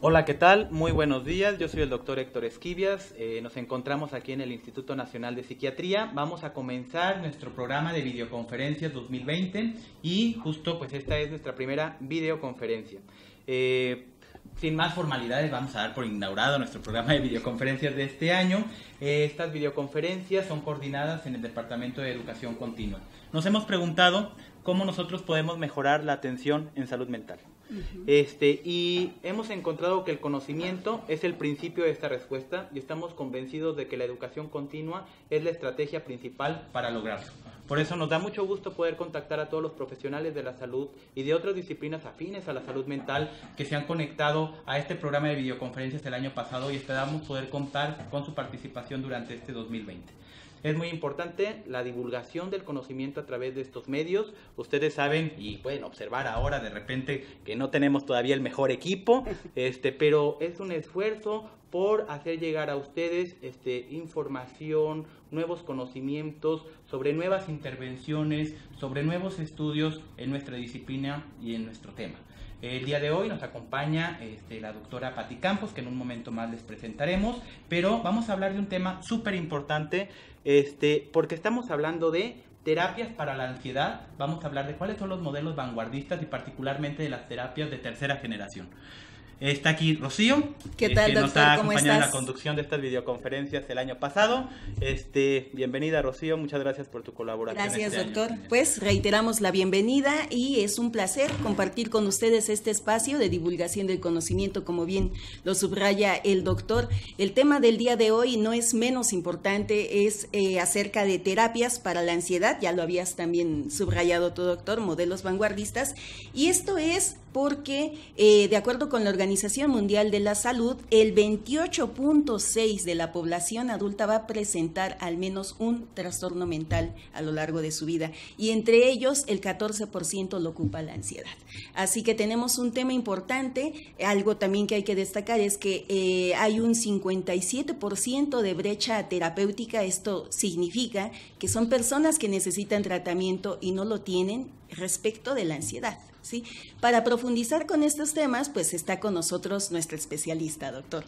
Hola, ¿qué tal? Muy buenos días, yo soy el doctor Héctor Esquivias, nos encontramos aquí en el Instituto Nacional de Psiquiatría. Vamos a comenzar nuestro programa de videoconferencias 2020 y justo pues esta es nuestra primera videoconferencia. Sin más formalidades, vamos a dar por inaugurado nuestro programa de videoconferencias de este año. Estas videoconferencias son coordinadas en el Departamento de Educación Continua. Nos hemos preguntado cómo nosotros podemos mejorar la atención en salud mental. Y hemos encontrado que el conocimiento es el principio de esta respuesta y estamos convencidos de que la educación continua es la estrategia principal para lograrlo. Por eso nos da mucho gusto poder contactar a todos los profesionales de la salud y de otras disciplinas afines a la salud mental que se han conectado a este programa de videoconferencias el año pasado y esperamos poder contar con su participación durante este 2020. Es muy importante la divulgación del conocimiento a través de estos medios. Ustedes saben y pueden observar ahora de repente que no tenemos todavía el mejor equipo, pero es un esfuerzo por hacer llegar a ustedes información, nuevos conocimientos sobre nuevas intervenciones, sobre nuevos estudios en nuestra disciplina y en nuestro tema. El día de hoy nos acompaña la doctora Patti Campos, que en un momento más les presentaremos, pero vamos a hablar de un tema súper importante, porque estamos hablando de terapias para la ansiedad. Vamos a hablar de cuáles son los modelos vanguardistas y particularmente de las terapias de tercera generación. Está aquí Rocío, ¿qué tal, doctor? Nos ha acompañado ¿Cómo estás? en la conducción de estas videoconferencias el año pasado. Bienvenida, Rocío, muchas gracias por tu colaboración. Gracias, doctor. Pues reiteramos la bienvenida y es un placer compartir con ustedes este espacio de divulgación del conocimiento, como bien lo subraya el doctor. El tema del día de hoy no es menos importante, es acerca de terapias para la ansiedad, ya lo habías también subrayado tu doctor, modelos vanguardistas, y esto es porque, de acuerdo con la Organización Mundial de la Salud, el 28.6% de la población adulta va a presentar al menos un trastorno mental a lo largo de su vida, y entre ellos el 14% lo ocupa la ansiedad. Así que tenemos un tema importante. Algo también que hay que destacar es que hay un 57% de brecha terapéutica. Esto significa que son personas que necesitan tratamiento y no lo tienen respecto de la ansiedad, ¿sí? Para profundizar con estos temas, pues está con nosotros nuestra especialista, doctor.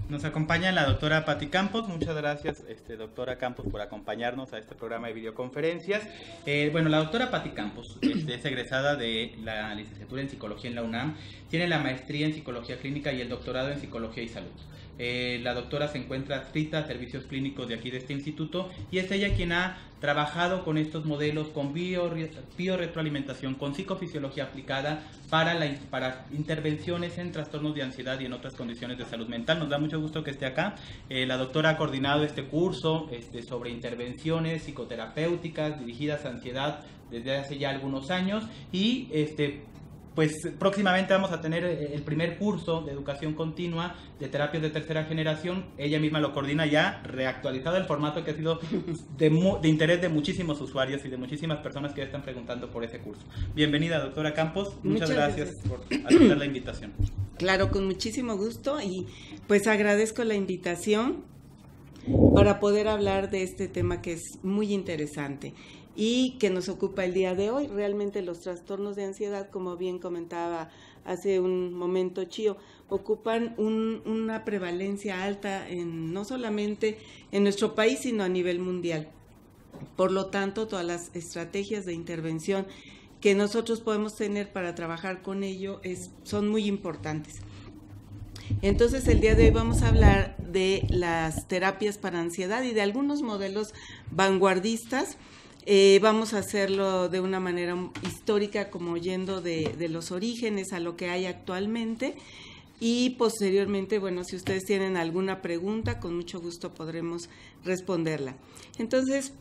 Nos acompaña la doctora Patti Campos. Muchas gracias, doctora Campos, por acompañarnos a este programa de videoconferencias. La doctora Patti Campos es egresada de la licenciatura en Psicología en la UNAM, tiene la maestría en Psicología Clínica y el doctorado en Psicología y Salud. La doctora se encuentra adscrita a servicios clínicos de aquí de este instituto y es ella quien ha trabajado con estos modelos, con biorretroalimentación, con psicofisiología aplicada para intervenciones en trastornos de ansiedad y en otras condiciones de salud mental. Nos da mucho gusto que esté acá. La doctora ha coordinado este curso sobre intervenciones psicoterapéuticas dirigidas a ansiedad desde hace ya algunos años y pues próximamente vamos a tener el primer curso de educación continua de terapias de tercera generación. Ella misma lo coordina ya, reactualizado el formato que ha sido de interés de muchísimos usuarios y de muchísimas personas que ya están preguntando por ese curso. Bienvenida, doctora Campos. Muchas gracias por aceptar la invitación. Claro, con muchísimo gusto y pues agradezco la invitación para poder hablar de este tema que es muy interesante y que nos ocupa el día de hoy. Realmente los trastornos de ansiedad, como bien comentaba hace un momento Chío, ocupan una prevalencia alta no solamente en nuestro país, sino a nivel mundial. Por lo tanto, todas las estrategias de intervención que nosotros podemos tener para trabajar con ello son muy importantes. Entonces, el día de hoy vamos a hablar de las terapias para ansiedad y de algunos modelos vanguardistas. Vamos a hacerlo de una manera histórica, como yendo de los orígenes a lo que hay actualmente, y posteriormente, bueno, si ustedes tienen alguna pregunta, con mucho gusto podremos responderla. Entonces,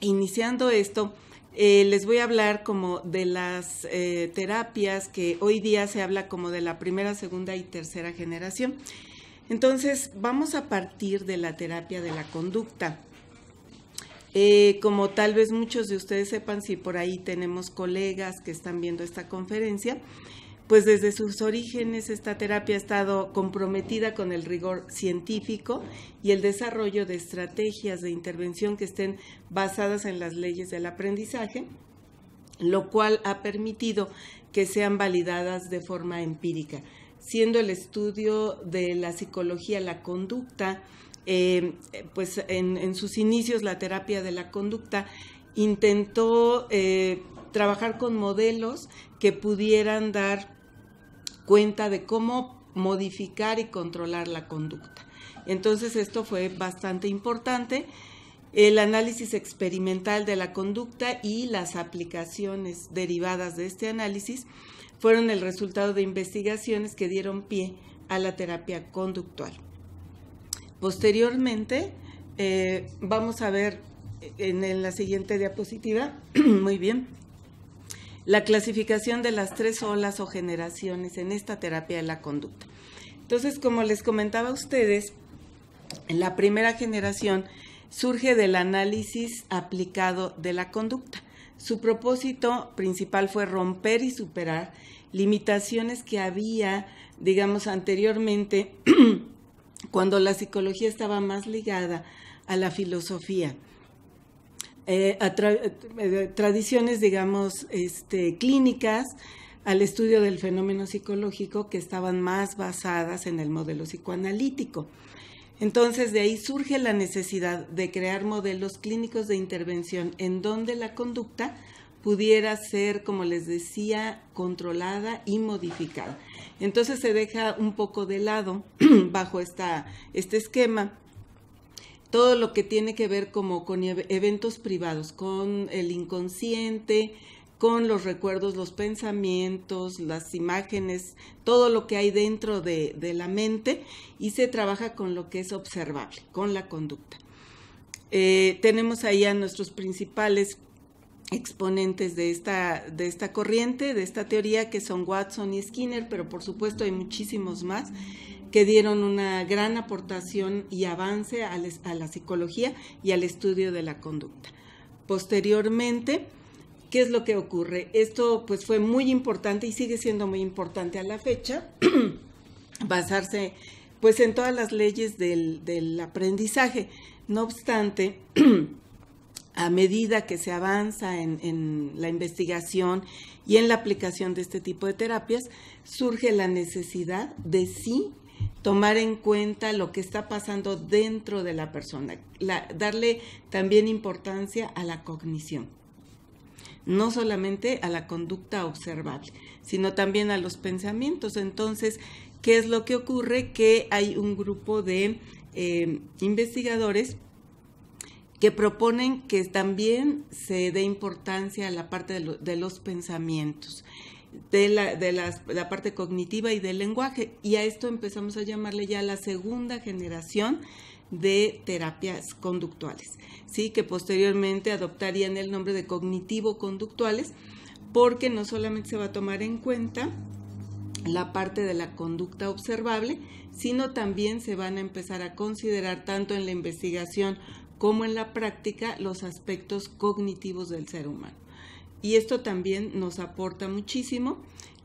iniciando esto, les voy a hablar como de las terapias que hoy día se habla como de la primera, segunda y tercera generación. Entonces, vamos a partir de la terapia de la conducta. Como tal vez muchos de ustedes sepan, si por ahí tenemos colegas que están viendo esta conferencia, pues desde sus orígenes esta terapia ha estado comprometida con el rigor científico y el desarrollo de estrategias de intervención que estén basadas en las leyes del aprendizaje, lo cual ha permitido que sean validadas de forma empírica. siendo el estudio de la psicología, la conducta, pues en sus inicios la terapia de la conducta intentó trabajar con modelos que pudieran dar cuenta de cómo modificar y controlar la conducta. Entonces esto fue bastante importante. El análisis experimental de la conducta y las aplicaciones derivadas de este análisis fueron el resultado de investigaciones que dieron pie a la terapia conductual. Posteriormente, vamos a ver en la siguiente diapositiva, muy bien, la clasificación de las 3 olas o generaciones en esta terapia de la conducta. Entonces, como les comentaba a ustedes, en la primera generación surge del análisis aplicado de la conducta. Su propósito principal fue romper y superar limitaciones que había, digamos, anteriormente, cuando la psicología estaba más ligada a la filosofía, a tradiciones, digamos, clínicas, al estudio del fenómeno psicológico, que estaban más basadas en el modelo psicoanalítico. Entonces, de ahí surge la necesidad de crear modelos clínicos de intervención en donde la conducta pudiera ser, como les decía, controlada y modificada. Entonces se deja un poco de lado, bajo este esquema, todo lo que tiene que ver como con eventos privados, con el inconsciente, con los recuerdos, los pensamientos, las imágenes, todo lo que hay dentro de la mente, y se trabaja con lo que es observable, con la conducta. Tenemos ahí a nuestros principales exponentes de esta corriente, de esta teoría, que son Watson y Skinner, pero por supuesto hay muchísimos más que dieron una gran aportación y avance a la psicología y al estudio de la conducta. Posteriormente, ¿qué es lo que ocurre? Esto pues fue muy importante y sigue siendo muy importante a la fecha, basarse pues en todas las leyes del aprendizaje. No obstante, a medida que se avanza en la investigación y en la aplicación de este tipo de terapias, surge la necesidad de sí tomar en cuenta lo que está pasando dentro de la persona, darle también importancia a la cognición, no solamente a la conducta observable, sino también a los pensamientos. Entonces, ¿qué es lo que ocurre? Que hay un grupo de investigadores que proponen que también se dé importancia a la parte de los pensamientos, de la parte cognitiva y del lenguaje, y a esto empezamos a llamarle ya la segunda generación de terapias conductuales, ¿sí? Que posteriormente adoptarían el nombre de cognitivo-conductuales, porque no solamente se va a tomar en cuenta la parte de la conducta observable, sino también se van a empezar a considerar tanto en la investigación como en la práctica los aspectos cognitivos del ser humano. Y esto también nos aporta muchísimo,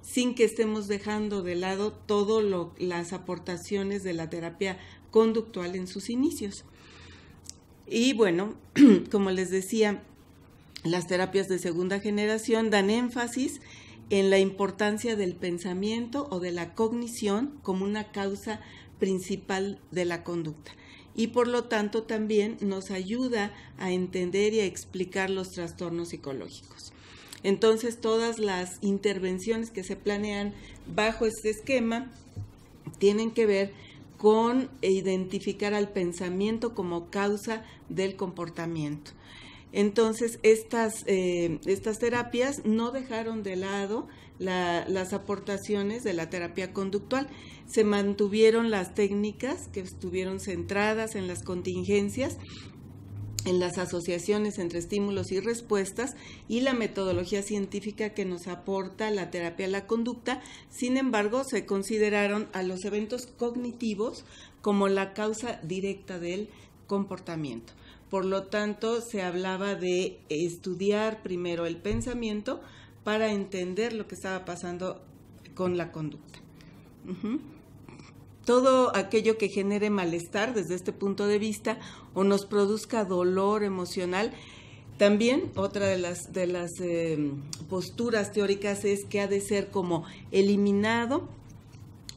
sin que estemos dejando de lado todas las aportaciones de la terapia conductual en sus inicios. Y bueno, como les decía, las terapias de segunda generación dan énfasis en la importancia del pensamiento o de la cognición como una causa principal de la conducta, y por lo tanto también nos ayuda a entender y a explicar los trastornos psicológicos. Entonces, todas las intervenciones que se planean bajo este esquema tienen que ver con identificar al pensamiento como causa del comportamiento. Entonces, estas terapias no dejaron de lado las aportaciones de la terapia conductual. Se mantuvieron las técnicas que estuvieron centradas en las contingencias, en las asociaciones entre estímulos y respuestas, y la metodología científica que nos aporta la terapia de la conducta. Sin embargo, se consideraron a los eventos cognitivos como la causa directa del comportamiento. Por lo tanto, se hablaba de estudiar primero el pensamiento para entender lo que estaba pasando con la conducta. Todo aquello que genere malestar desde este punto de vista o nos produzca dolor emocional. También otra de las posturas teóricas es que ha de ser como eliminado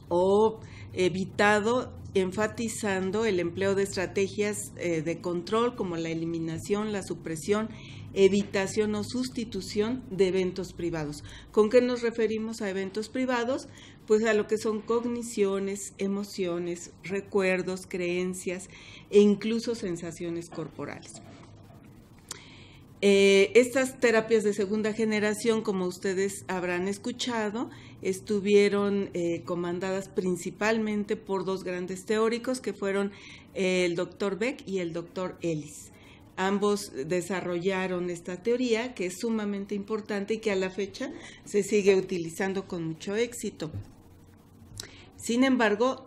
o evitado, enfatizando el empleo de estrategias de control como la eliminación, la supresión, evitación o sustitución de eventos privados. ¿Con qué nos referimos a eventos privados? Pues a lo que son cogniciones, emociones, recuerdos, creencias e incluso sensaciones corporales. Estas terapias de segunda generación, como ustedes habrán escuchado, estuvieron comandadas principalmente por dos grandes teóricos que fueron el doctor Beck y el doctor Ellis. Ambos desarrollaron esta teoría que es sumamente importante y que a la fecha se sigue utilizando con mucho éxito. Sin embargo,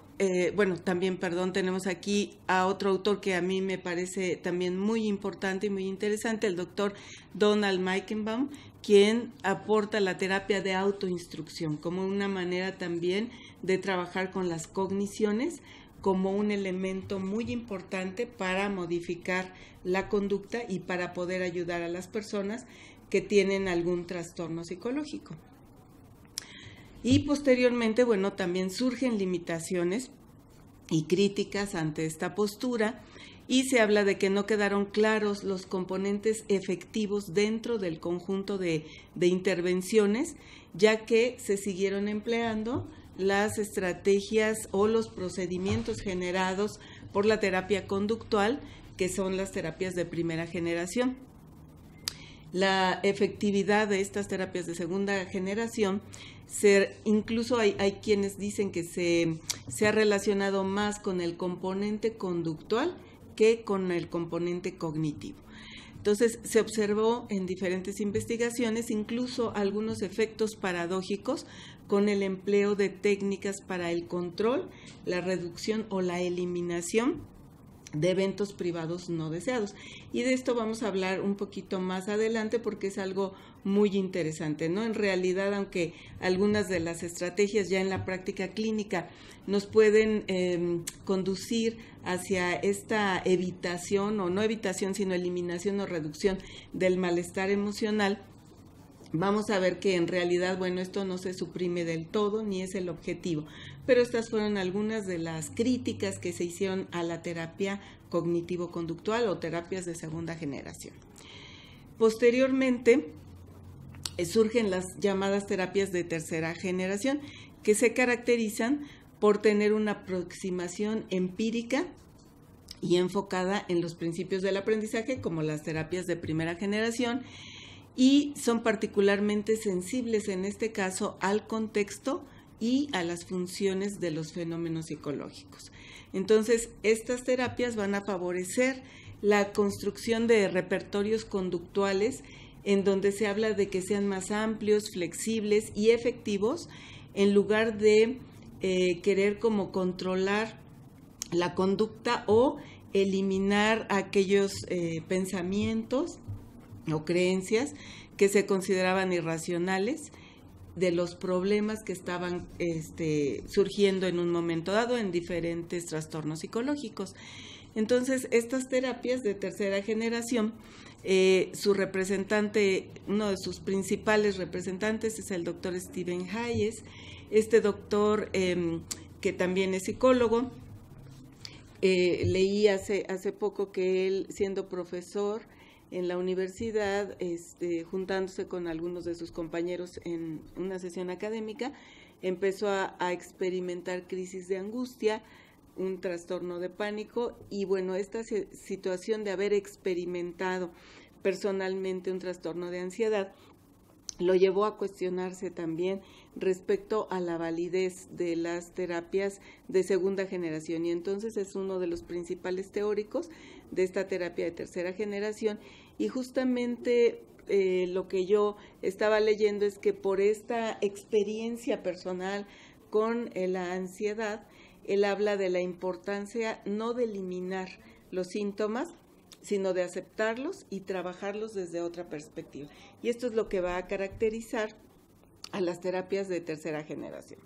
tenemos aquí a otro autor que a mí me parece también muy importante y muy interesante, el doctor Donald Meichenbaum, quien aporta la terapia de autoinstrucción como una manera también de trabajar con las cogniciones como un elemento muy importante para modificar la conducta y para poder ayudar a las personas que tienen algún trastorno psicológico. Y posteriormente, también surgen limitaciones y críticas ante esta postura y se habla de que no quedaron claros los componentes efectivos dentro del conjunto de intervenciones, ya que se siguieron empleando las estrategias o los procedimientos generados por la terapia conductual, que son las terapias de primera generación. La efectividad de estas terapias de segunda generación, incluso hay quienes dicen que se ha relacionado más con el componente conductual que con el componente cognitivo. Entonces, se observó en diferentes investigaciones incluso algunos efectos paradójicos con el empleo de técnicas para el control, la reducción o la eliminación de eventos privados no deseados. Y de esto vamos a hablar un poquito más adelante porque es algo muy interesante, ¿no? En realidad, aunque algunas de las estrategias ya en la práctica clínica nos pueden conducir hacia esta evitación, o no evitación, sino eliminación o reducción del malestar emocional, vamos a ver que en realidad, esto no se suprime del todo, ni es el objetivo. Pero estas fueron algunas de las críticas que se hicieron a la terapia cognitivo-conductual o terapias de segunda generación. Posteriormente, surgen las llamadas terapias de tercera generación, que se caracterizan por tener una aproximación empírica y enfocada en los principios del aprendizaje, como las terapias de primera generación, y son particularmente sensibles en este caso al contexto y a las funciones de los fenómenos psicológicos. Entonces, estas terapias van a favorecer la construcción de repertorios conductuales en donde se habla de que sean más amplios, flexibles y efectivos, en lugar de querer como controlar la conducta o eliminar aquellos pensamientos o creencias que se consideraban irracionales de los problemas que estaban surgiendo en un momento dado en diferentes trastornos psicológicos. Entonces, estas terapias de tercera generación, su representante, uno de sus principales representantes es el doctor Stephen Hayes. Este doctor, que también es psicólogo, leí hace poco que él, siendo profesor en la universidad, juntándose con algunos de sus compañeros en una sesión académica, empezó a experimentar crisis de angustia, un trastorno de pánico, y esta situación de haber experimentado personalmente un trastorno de ansiedad lo llevó a cuestionarse también respecto a la validez de las terapias de segunda generación, y entonces es uno de los principales teóricos de esta terapia de tercera generación. Y justamente lo que yo estaba leyendo es que por esta experiencia personal con la ansiedad, él habla de la importancia no de eliminar los síntomas, sino de aceptarlos y trabajarlos desde otra perspectiva. Y esto es lo que va a caracterizar a las terapias de tercera generación.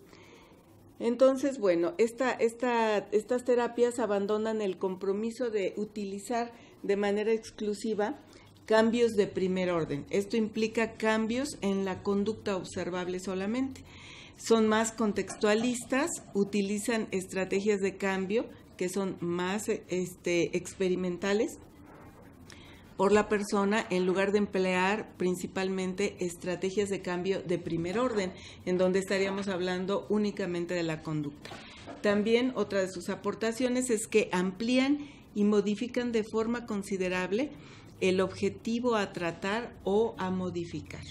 Entonces, estas terapias abandonan el compromiso de utilizar de manera exclusiva cambios de primer orden. Esto implica cambios en la conducta observable solamente. son más contextualistas, utilizan estrategias de cambio que son más experimentales por la persona, en lugar de emplear principalmente estrategias de cambio de primer orden, en donde estaríamos hablando únicamente de la conducta. También otra de sus aportaciones es que amplían y modifican de forma considerable el objetivo a tratar o a modificar.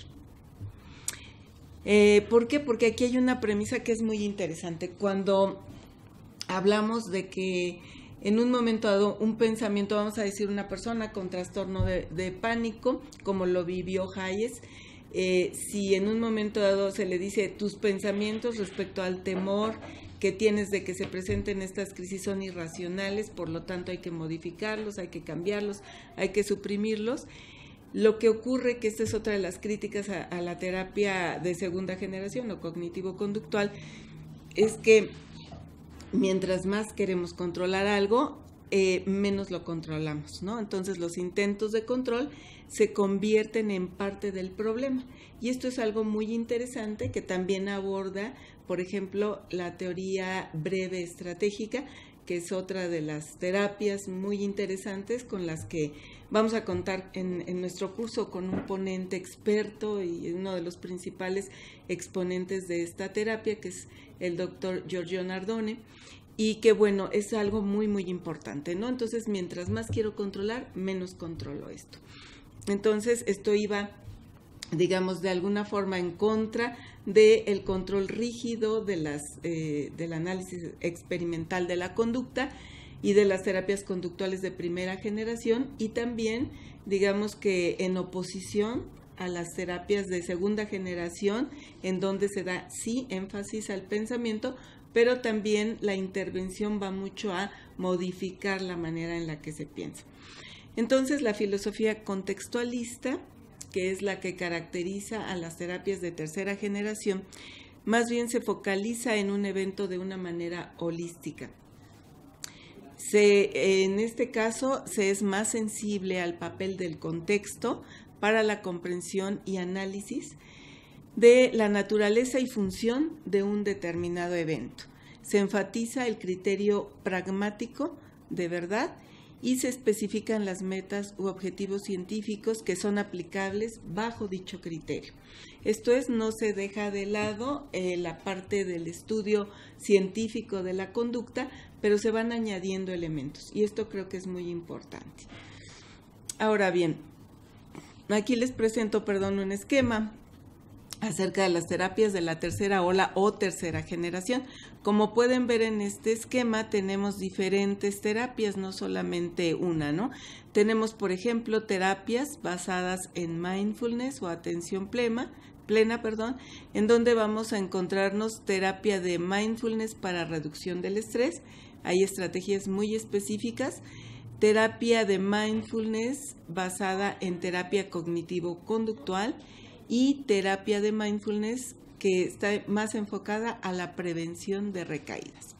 ¿Por qué? Porque aquí hay una premisa que es muy interesante. Cuando hablamos de que en un momento dado un pensamiento, vamos a decir una persona con trastorno de pánico, como lo vivió Hayes, si en un momento dado se le dice tus pensamientos respecto al temor que tienes de que se presenten estas crisis son irracionales, por lo tanto hay que modificarlos, hay que cambiarlos, hay que suprimirlos. Lo que ocurre, que esta es otra de las críticas a la terapia de segunda generación o cognitivo-conductual, es que mientras más queremos controlar algo, menos lo controlamos, ¿no? Entonces los intentos de control se convierten en parte del problema. Y esto es algo muy interesante que también aborda, por ejemplo, la teoría breve estratégica, que es otra de las terapias muy interesantes con las que vamos a contar en nuestro curso con un ponente experto y uno de los principales exponentes de esta terapia, que es el doctor Giorgio Nardone, y que bueno, es algo muy muy importante, ¿no? Entonces, mientras más quiero controlar, menos controlo esto. Entonces, esto iba, digamos, de alguna forma en contra del control rígido de del análisis experimental de la conducta y de las terapias conductuales de primera generación, y también, digamos que en oposición a las terapias de segunda generación, en donde se da sí énfasis al pensamiento, pero también la intervención va mucho a modificar la manera en la que se piensa. Entonces, la filosofía contextualista, que es la que caracteriza a las terapias de tercera generación, más bien se focaliza en un evento de una manera holística. En este caso, se es más sensible al papel del contexto para la comprensión y análisis de la naturaleza y función de un determinado evento. Se enfatiza el criterio pragmático de verdad y se especifican las metas u objetivos científicos que son aplicables bajo dicho criterio. Esto es, no se deja de lado la parte del estudio científico de la conducta, pero se van añadiendo elementos, y esto creo que es muy importante. Ahora bien, aquí les presento, un esquema acerca de las terapias de la tercera ola o tercera generación. Como pueden ver en este esquema, tenemos diferentes terapias, no solamente una, ¿no? Tenemos, por ejemplo, terapias basadas en mindfulness o atención plena, en donde vamos a encontrarnos terapia de mindfulness para reducción del estrés. Hay estrategias muy específicas. Terapia de mindfulness basada en terapia cognitivo-conductual y terapia de mindfulness que está más enfocada a la prevención de recaídas.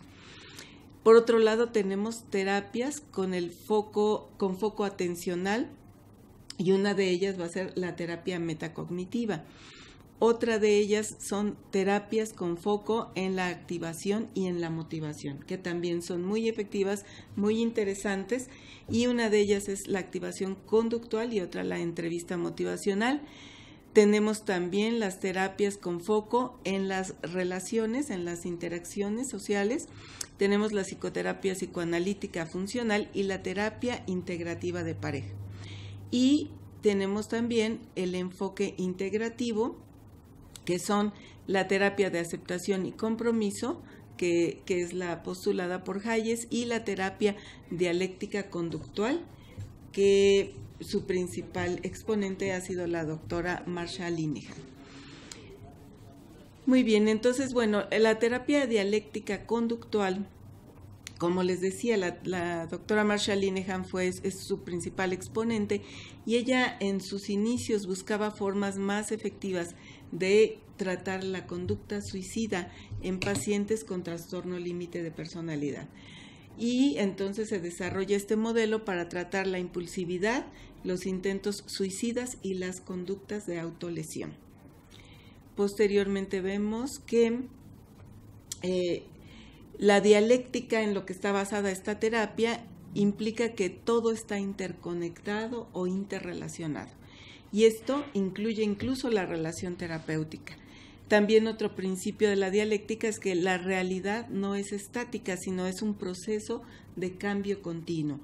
Por otro lado, tenemos terapias con foco atencional, y una de ellas va a ser la terapia metacognitiva. Otra de ellas son terapias con foco en la activación y en la motivación, que también son muy efectivas, muy interesantes, y una de ellas es la activación conductual y otra la entrevista motivacional. Tenemos también las terapias con foco en las relaciones, en las interacciones sociales. Tenemos la psicoterapia psicoanalítica funcional y la terapia integrativa de pareja. Y tenemos también el enfoque integrativo, que son la terapia de aceptación y compromiso, que es la postulada por Hayes, y la terapia dialéctica conductual, que su principal exponente ha sido la doctora Marsha Linehan. Muy bien, entonces, la terapia dialéctica conductual, como les decía, la doctora Marsha Linehan es su principal exponente, y ella en sus inicios buscaba formas más efectivas de tratar la conducta suicida en pacientes con trastorno límite de personalidad. Y entonces se desarrolla este modelo para tratar la impulsividad, los intentos suicidas y las conductas de autolesión. posteriormente vemos que la dialéctica en lo que está basada esta terapia implica que todo está interconectado o interrelacionado. Y esto incluye incluso la relación terapéutica. También otro principio de la dialéctica es que la realidad no es estática, sino es un proceso de cambio continuo.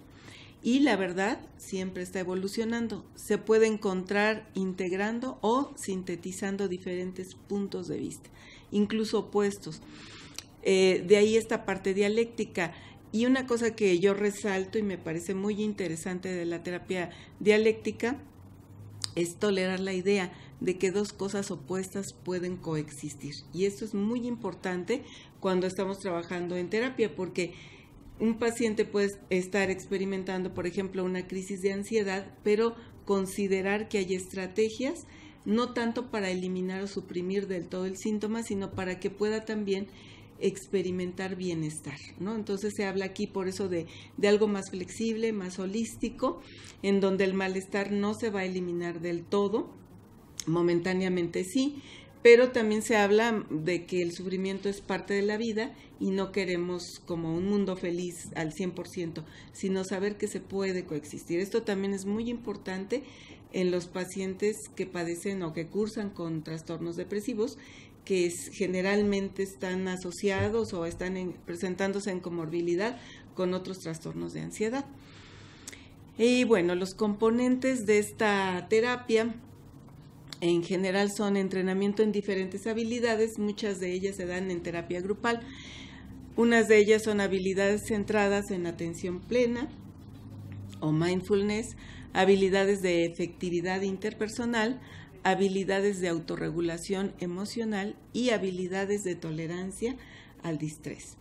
Y la verdad siempre está evolucionando. Se puede encontrar integrando o sintetizando diferentes puntos de vista, incluso opuestos. De ahí esta parte dialéctica. Y una cosa que yo resalto y me parece muy interesante de la terapia dialéctica es tolerar la idea de que dos cosas opuestas pueden coexistir. Y esto es muy importante cuando estamos trabajando en terapia, porque un paciente puede estar experimentando, por ejemplo, una crisis de ansiedad, pero considerar que hay estrategias, no tanto para eliminar o suprimir del todo el síntoma, sino para que pueda también experimentar bienestar, ¿no? Entonces se habla aquí por eso de algo más flexible, más holístico, en donde el malestar no se va a eliminar del todo, momentáneamente sí, pero también se habla de que el sufrimiento es parte de la vida y no queremos como un mundo feliz al 100%, sino saber que se puede coexistir. Esto también es muy importante en los pacientes que padecen o que cursan con trastornos depresivos, que generalmente están asociados o están presentándose en comorbilidad con otros trastornos de ansiedad. Y bueno, los componentes de esta terapia en general son entrenamiento en diferentes habilidades, muchas de ellas se dan en terapia grupal. Unas de ellas son habilidades centradas en atención plena o mindfulness, habilidades de efectividad interpersonal, habilidades de autorregulación emocional y habilidades de tolerancia al distrés.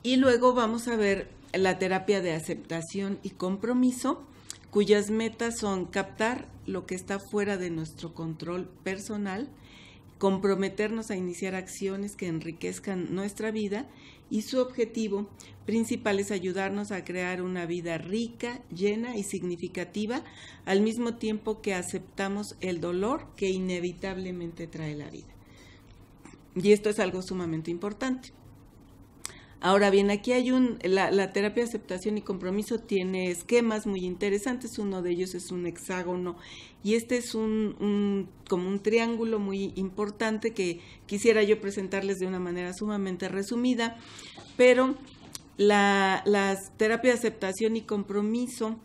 Y luego vamos a ver la terapia de aceptación y compromiso, cuyas metas son captar lo que está fuera de nuestro control personal, comprometernos a iniciar acciones que enriquezcan nuestra vida, y su objetivo principal es ayudarnos a crear una vida rica, llena y significativa, al mismo tiempo que aceptamos el dolor que inevitablemente trae la vida. Y esto es algo sumamente importante. Ahora bien, aquí hay la terapia de aceptación y compromiso tiene esquemas muy interesantes. Uno de ellos es un hexágono y este es como un triángulo muy importante que quisiera yo presentarles de una manera sumamente resumida, pero la terapia de aceptación y compromiso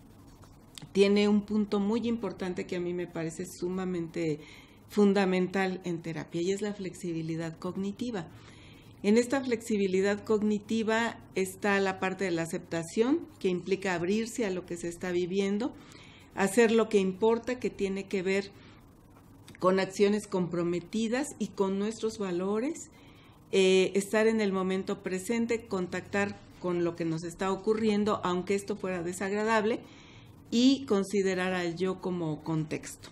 tiene un punto muy importante que a mí me parece sumamente fundamental en terapia, y es la flexibilidad cognitiva. En esta flexibilidad cognitiva está la parte de la aceptación, que implica abrirse a lo que se está viviendo, hacer lo que importa, que tiene que ver con acciones comprometidas y con nuestros valores, estar en el momento presente, contactar con lo que nos está ocurriendo, aunque esto fuera desagradable, y considerar al yo como contexto.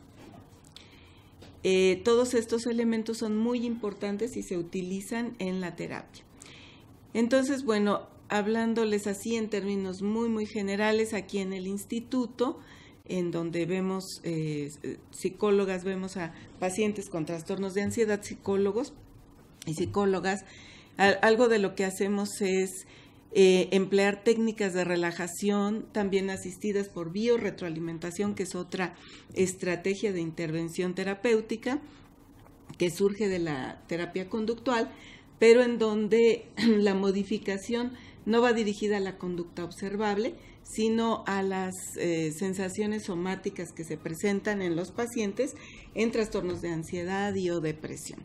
Todos estos elementos son muy importantes y se utilizan en la terapia. Entonces, bueno, hablándoles así en términos muy generales, aquí en el instituto, en donde vemos psicólogas, vemos a pacientes con trastornos de ansiedad, psicólogos y psicólogas, algo de lo que hacemos es emplear técnicas de relajación, también asistidas por biorretroalimentación, que es otra estrategia de intervención terapéutica que surge de la terapia conductual, pero en donde la modificación no va dirigida a la conducta observable, sino a las sensaciones somáticas que se presentan en los pacientes en trastornos de ansiedad y o depresión.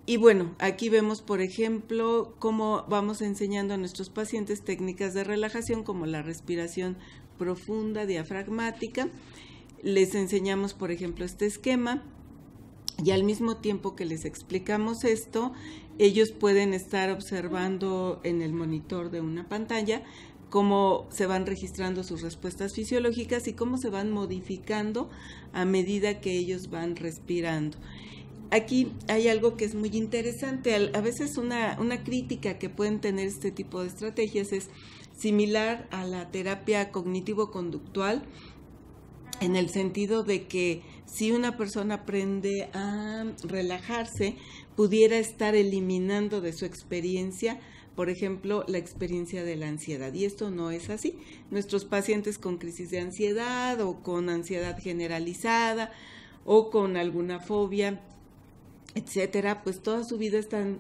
Y bueno, aquí vemos, por ejemplo, cómo vamos enseñando a nuestros pacientes técnicas de relajación como la respiración profunda, diafragmática. Les enseñamos, por ejemplo, este esquema, y al mismo tiempo que les explicamos esto, ellos pueden estar observando en el monitor de una pantalla cómo se van registrando sus respuestas fisiológicas y cómo se van modificando a medida que ellos van respirando. Aquí hay algo que es muy interesante. A veces una crítica que pueden tener este tipo de estrategias es similar a la terapia cognitivo-conductual, en el sentido de que si una persona aprende a relajarse, pudiera estar eliminando de su experiencia, por ejemplo, la experiencia de la ansiedad. Y esto no es así. Nuestros pacientes con crisis de ansiedad o con ansiedad generalizada o con alguna fobia, etcétera, pues toda su vida están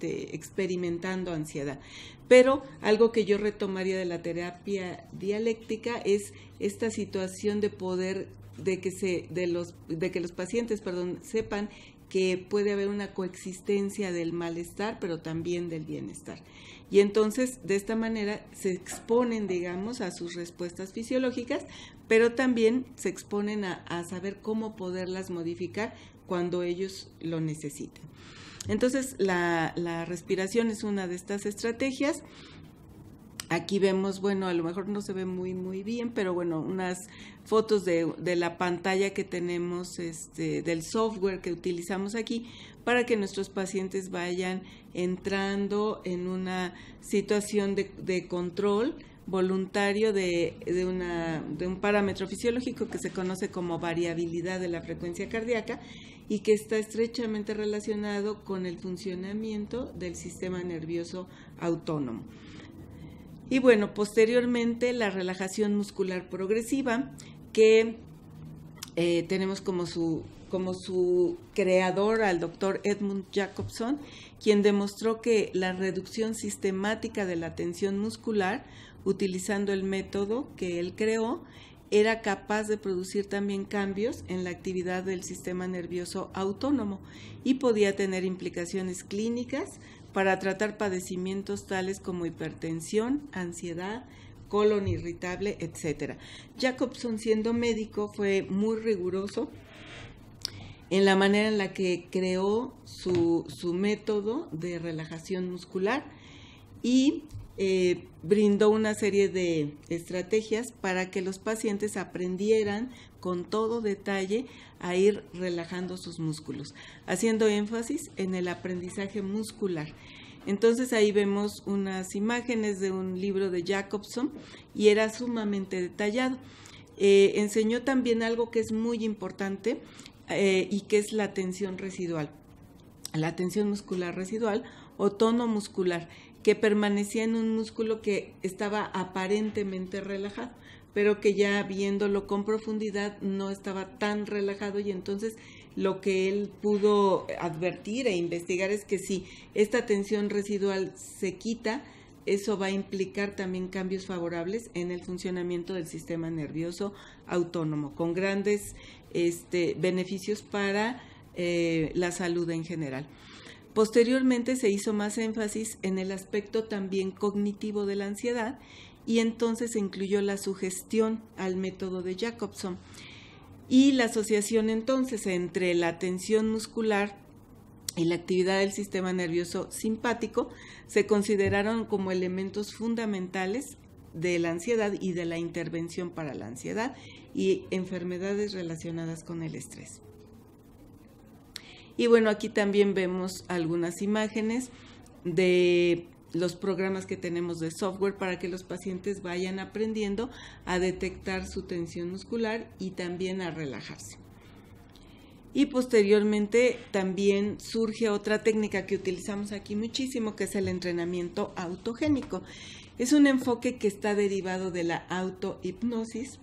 experimentando ansiedad. Pero algo que yo retomaría de la terapia dialéctica es esta situación de poder, de que los pacientes, sepan que puede haber una coexistencia del malestar, pero también del bienestar. Y entonces, de esta manera, se exponen, digamos, a sus respuestas fisiológicas, pero también se exponen a saber cómo poderlas modificar cuando ellos lo necesiten. Entonces, la respiración es una de estas estrategias. Aquí vemos, bueno, a lo mejor no se ve muy bien, pero bueno, unas fotos de la pantalla que tenemos, del software que utilizamos aquí, para que nuestros pacientes vayan entrando en una situación de control voluntario de un parámetro fisiológico que se conoce como variabilidad de la frecuencia cardíaca y que está estrechamente relacionado con el funcionamiento del sistema nervioso autónomo. Y bueno, posteriormente la relajación muscular progresiva, que tenemos como su creador al doctor Edmund Jacobson, quien demostró que la reducción sistemática de la tensión muscular, utilizando el método que él creó, era capaz de producir también cambios en la actividad del sistema nervioso autónomo y podía tener implicaciones clínicas para tratar padecimientos tales como hipertensión, ansiedad, colon irritable, etc. Jacobson, siendo médico, fue muy riguroso en la manera en la que creó su método de relajación muscular y brindó una serie de estrategias para que los pacientes aprendieran con todo detalle a ir relajando sus músculos, haciendo énfasis en el aprendizaje muscular. Entonces ahí vemos unas imágenes de un libro de Jacobson y era sumamente detallado. Enseñó también algo que es muy importante y que es la tensión residual. La tensión muscular residual o tono muscular, que permanecía en un músculo que estaba aparentemente relajado, pero que ya viéndolo con profundidad no estaba tan relajado, y entonces lo que él pudo advertir e investigar es que si esta tensión residual se quita, eso va a implicar también cambios favorables en el funcionamiento del sistema nervioso autónomo, con grandes beneficios para la salud en general. Posteriormente se hizo más énfasis en el aspecto también cognitivo de la ansiedad y entonces se incluyó la sugestión al método de Jacobson. Y la asociación entonces entre la tensión muscular y la actividad del sistema nervioso simpático se consideraron como elementos fundamentales de la ansiedad y de la intervención para la ansiedad y enfermedades relacionadas con el estrés. Y bueno, aquí también vemos algunas imágenes de los programas que tenemos de software para que los pacientes vayan aprendiendo a detectar su tensión muscular y también a relajarse. Y posteriormente también surge otra técnica que utilizamos aquí muchísimo, que es el entrenamiento autogénico. Es un enfoque que está derivado de la autohipnosis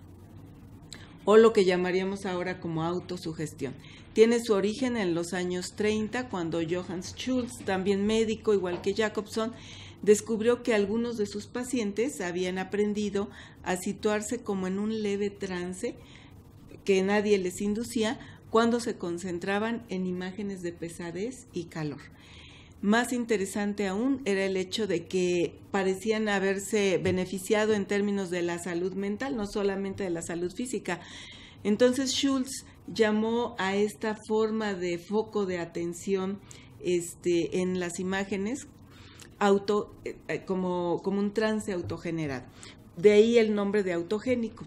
o lo que llamaríamos ahora como autosugestión. Tiene su origen en los años 30, cuando Johann Schultz, también médico igual que Jacobson, descubrió que algunos de sus pacientes habían aprendido a situarse como en un leve trance que nadie les inducía cuando se concentraban en imágenes de pesadez y calor. Más interesante aún era el hecho de que parecían haberse beneficiado en términos de la salud mental, no solamente de la salud física. Entonces Schultz llamó a esta forma de foco de atención en las imágenes como un trance autogenerado. De ahí el nombre de autogénico.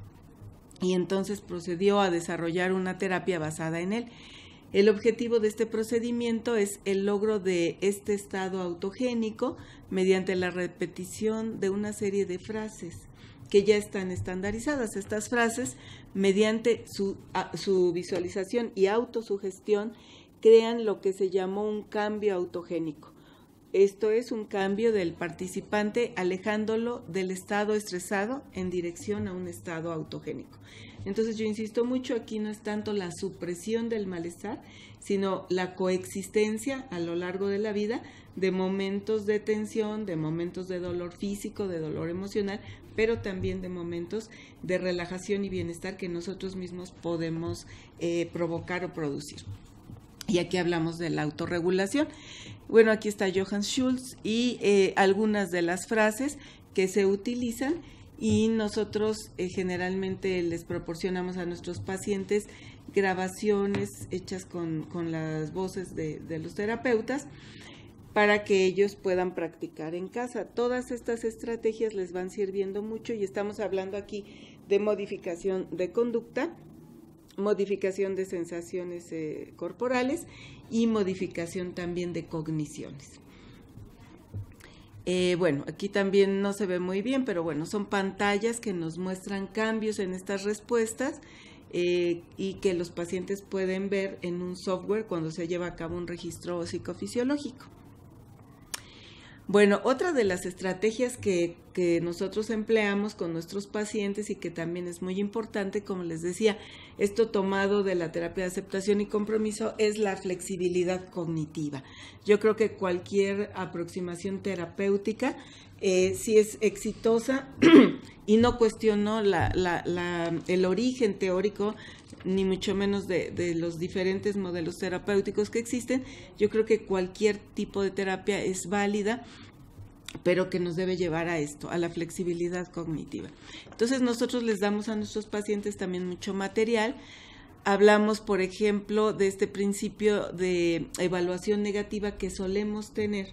Y entonces procedió a desarrollar una terapia basada en él. El objetivo de este procedimiento es el logro de este estado autogénico mediante la repetición de una serie de frases que ya están estandarizadas. Estas frases, mediante su visualización y autosugestión, crean lo que se llamó un cambio autogénico. Esto es un cambio del participante alejándolo del estado estresado en dirección a un estado autogénico. Entonces yo insisto mucho, aquí no es tanto la supresión del malestar, sino la coexistencia a lo largo de la vida de momentos de tensión, de momentos de dolor físico, de dolor emocional, pero también de momentos de relajación y bienestar que nosotros mismos podemos provocar o producir. Y aquí hablamos de la autorregulación. Bueno, aquí está Johann Schultz y algunas de las frases que se utilizan, y nosotros generalmente les proporcionamos a nuestros pacientes grabaciones hechas con las voces de los terapeutas para que ellos puedan practicar en casa. Todas estas estrategias les van sirviendo mucho, y estamos hablando aquí de modificación de conducta, modificación de sensaciones corporales y modificación también de cogniciones. Bueno, aquí también no se ve muy bien, pero bueno, son pantallas que nos muestran cambios en estas respuestas y que los pacientes pueden ver en un software cuando se lleva a cabo un registro psicofisiológico. Bueno, otra de las estrategias que nosotros empleamos con nuestros pacientes y que también es muy importante, como les decía, esto tomado de la terapia de aceptación y compromiso, es la flexibilidad cognitiva. Yo creo que cualquier aproximación terapéutica, si es exitosa y no cuestiono el origen teórico, ni mucho menos de los diferentes modelos terapéuticos que existen, yo creo que cualquier tipo de terapia es válida, pero que nos debe llevar a esto, a la flexibilidad cognitiva. Entonces nosotros les damos a nuestros pacientes también mucho material. Hablamos, por ejemplo, de este principio de evaluación negativa que solemos tener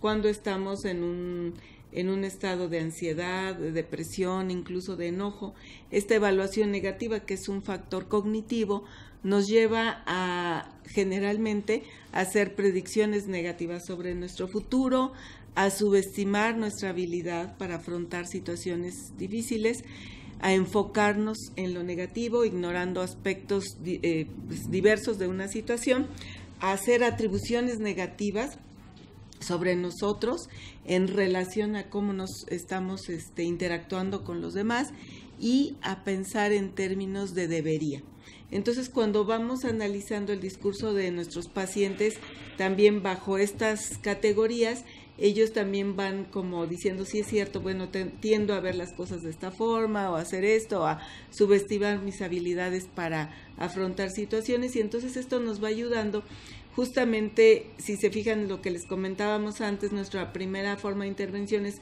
cuando estamos en un estado de ansiedad, de depresión, incluso de enojo. Esta evaluación negativa, que es un factor cognitivo, nos lleva a generalmente a hacer predicciones negativas sobre nuestro futuro, a subestimar nuestra habilidad para afrontar situaciones difíciles, a enfocarnos en lo negativo, ignorando aspectos diversos de una situación, a hacer atribuciones negativas sobre nosotros en relación a cómo nos estamos interactuando con los demás, y a pensar en términos de debería. Entonces, cuando vamos analizando el discurso de nuestros pacientes, también bajo estas categorías, ellos también van como diciendo, sí es cierto, bueno, tiendo a ver las cosas de esta forma, o a hacer esto, o a subestimar mis habilidades para afrontar situaciones, y entonces esto nos va ayudando. Justamente, si se fijan en lo que les comentábamos antes, nuestra primera forma de intervención es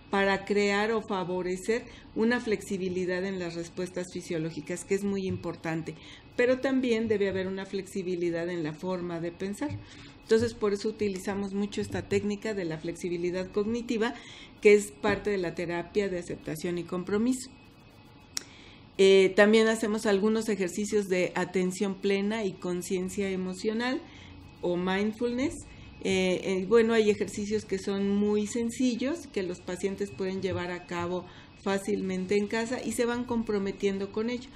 para crear o favorecer una flexibilidad en las respuestas fisiológicas, que es muy importante, pero también debe haber una flexibilidad en la forma de pensar. Entonces, por eso utilizamos mucho esta técnica de la flexibilidad cognitiva, que es parte de la terapia de aceptación y compromiso. También hacemos algunos ejercicios de atención plena y conciencia emocional, o mindfulness. Bueno, hay ejercicios que son muy sencillos, que los pacientes pueden llevar a cabo fácilmente en casa y se van comprometiendo con ello.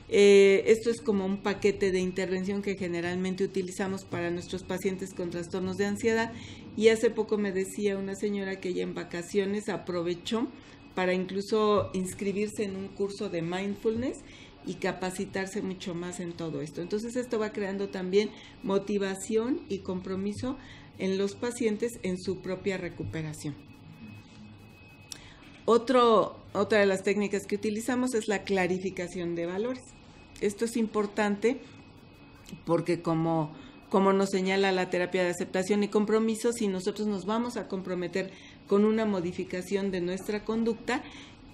Esto es como un paquete de intervención que generalmente utilizamos para nuestros pacientes con trastornos de ansiedad, y hace poco me decía una señora que ella en vacaciones aprovechó para incluso inscribirse en un curso de mindfulness y capacitarse mucho más en todo esto. Entonces esto va creando también motivación y compromiso en los pacientes en su propia recuperación. Otra de las técnicas que utilizamos es la clarificación de valores. Esto es importante porque como nos señala la terapia de aceptación y compromiso, si nosotros nos vamos a comprometer con una modificación de nuestra conducta,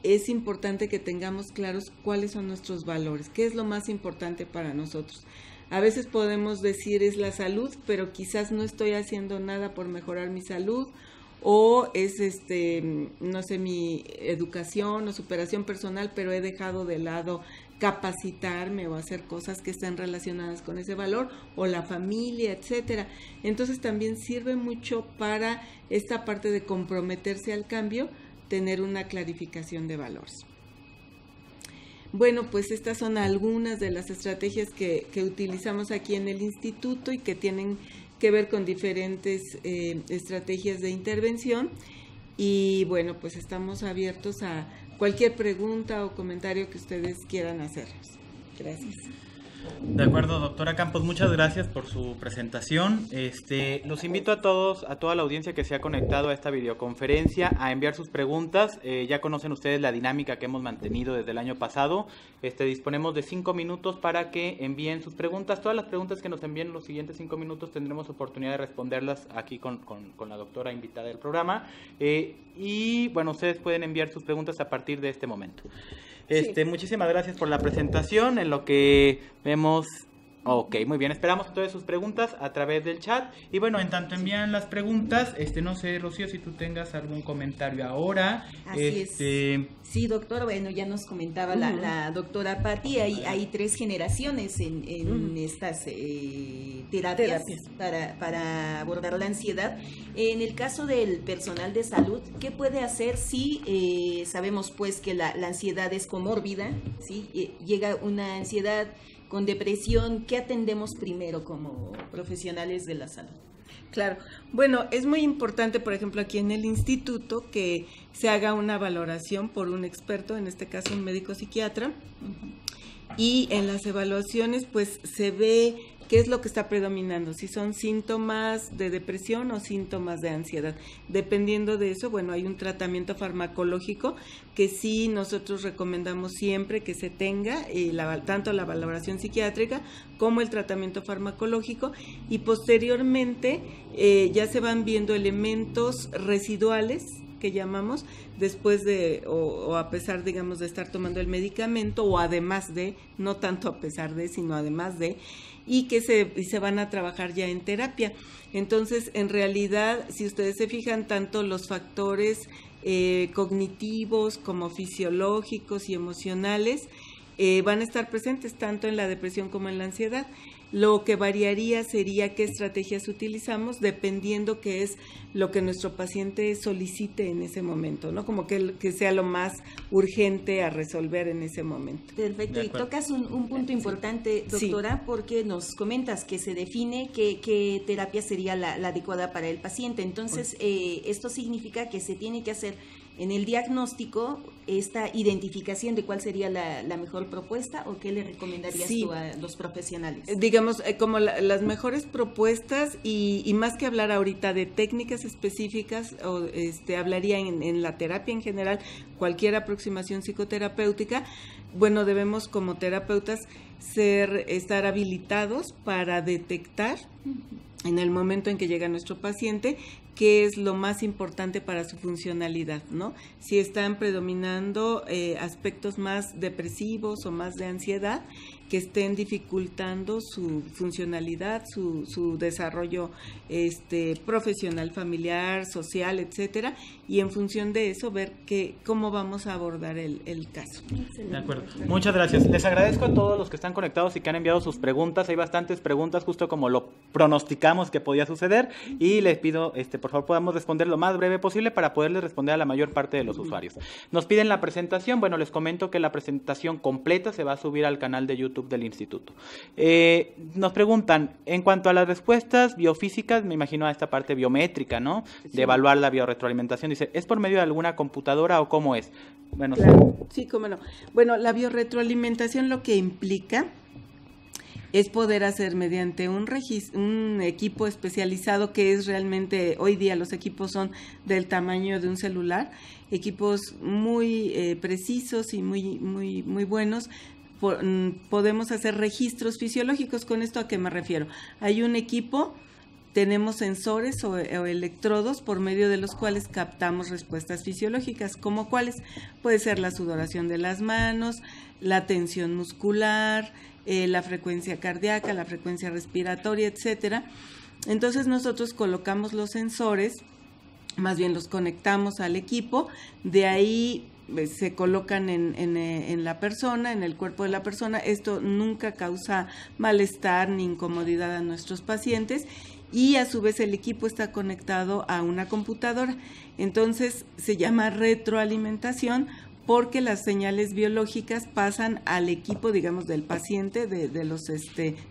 es importante que tengamos claros cuáles son nuestros valores, qué es lo más importante para nosotros. A veces podemos decir es la salud, pero quizás no estoy haciendo nada por mejorar mi salud, o es no sé, mi educación o superación personal, pero he dejado de lado capacitarme o hacer cosas que estén relacionadas con ese valor, o la familia, etcétera. Entonces también sirve mucho para esta parte de comprometerse al cambio, tener una clarificación de valores. Bueno, pues estas son algunas de las estrategias que utilizamos aquí en el instituto y que tienen que ver con diferentes estrategias de intervención. Y bueno, pues estamos abiertos a cualquier pregunta o comentario que ustedes quieran hacernos. Gracias. De acuerdo, doctora Campos, muchas gracias por su presentación. Los invito a todos, a toda la audiencia que se ha conectado a esta videoconferencia a enviar sus preguntas. Ya conocen ustedes la dinámica que hemos mantenido desde el año pasado. Disponemos de 5 minutos para que envíen sus preguntas. Todas las preguntas que nos envíen en los siguientes 5 minutos tendremos oportunidad de responderlas aquí con la doctora invitada del programa. Y bueno, ustedes pueden enviar sus preguntas a partir de este momento. Sí. Muchísimas gracias por la presentación. En lo que vemos... Ok, muy bien. Esperamos entonces sus preguntas a través del chat. Y bueno, en tanto envían las preguntas, no sé, Rocío, si tú tengas algún comentario ahora. Así es. Sí, doctor, bueno, ya nos comentaba la doctora Patti, hay 3 generaciones en estas terapias para abordar la ansiedad. En el caso del personal de salud, ¿qué puede hacer si sabemos pues que la ansiedad es comórbida? ¿Sí? Llega una ansiedad con depresión, ¿qué atendemos primero como profesionales de la salud? Claro, bueno, es muy importante, por ejemplo, aquí en el instituto, que se haga una valoración por un experto, en este caso un médico psiquiatra, y en las evaluaciones pues se ve qué es lo que está predominando, si son síntomas de depresión o síntomas de ansiedad. Dependiendo de eso, bueno, hay un tratamiento farmacológico que sí nosotros recomendamos siempre que se tenga, tanto la valoración psiquiátrica como el tratamiento farmacológico, y posteriormente ya se van viendo elementos residuales que llamamos, después de, o a pesar, digamos, de estar tomando el medicamento, o además de, no tanto a pesar de, sino además de, y que se van a trabajar ya en terapia. Entonces, en realidad, si ustedes se fijan, tanto los factores cognitivos como fisiológicos y emocionales van a estar presentes tanto en la depresión como en la ansiedad. Lo que variaría sería qué estrategias utilizamos dependiendo qué es lo que nuestro paciente solicite en ese momento, ¿no? Como que sea lo más urgente a resolver en ese momento. Perfecto, y tocas un punto importante, doctora, sí, porque nos comentas que se define qué terapia sería la adecuada para el paciente. Entonces, esto significa que se tiene que hacer en el diagnóstico esta identificación de cuál sería la mejor propuesta, o qué le recomendarías tú a los profesionales. Digamos, como las mejores propuestas, y más que hablar ahorita de técnicas específicas, hablaría en la terapia en general, cualquier aproximación psicoterapéutica. Bueno, debemos como terapeutas estar habilitados para detectar en el momento en que llega nuestro paciente qué es lo más importante para su funcionalidad, ¿no? Si están predominando aspectos más depresivos o más de ansiedad, que estén dificultando su funcionalidad, su desarrollo profesional, familiar, social, etcétera, y en función de eso ver cómo vamos a abordar el caso. De acuerdo. Muchas gracias. Les agradezco a todos los que están conectados y que han enviado sus preguntas. Hay bastantes preguntas, justo como lo pronosticamos que podía suceder, y les pido, por favor, podamos responder lo más breve posible para poderles responder a la mayor parte de los usuarios. Nos piden la presentación. Bueno, les comento que la presentación completa se va a subir al canal de YouTube del instituto. Nos preguntan, en cuanto a las respuestas biofísicas, me imagino a esta parte biométrica, ¿no? Sí. De evaluar la biorretroalimentación. Dice, ¿es por medio de alguna computadora o cómo es? Bueno, claro, sí, cómo no. Bueno, la biorretroalimentación lo que implica es poder hacer mediante un equipo especializado, que es realmente, hoy día los equipos son del tamaño de un celular, equipos muy precisos y muy buenos. Podemos hacer registros fisiológicos. ¿Con esto a qué me refiero? Hay un equipo, tenemos sensores o electrodos por medio de los cuales captamos respuestas fisiológicas, como cuáles puede ser la sudoración de las manos, la tensión muscular, la frecuencia cardíaca, la frecuencia respiratoria, etcétera. Entonces nosotros colocamos los sensores, más bien los conectamos al equipo, de ahí se colocan en la persona, en el cuerpo de la persona. Esto nunca causa malestar ni incomodidad a nuestros pacientes, y a su vez el equipo está conectado a una computadora. Entonces se llama retroalimentación porque las señales biológicas pasan al equipo, digamos, del paciente, de los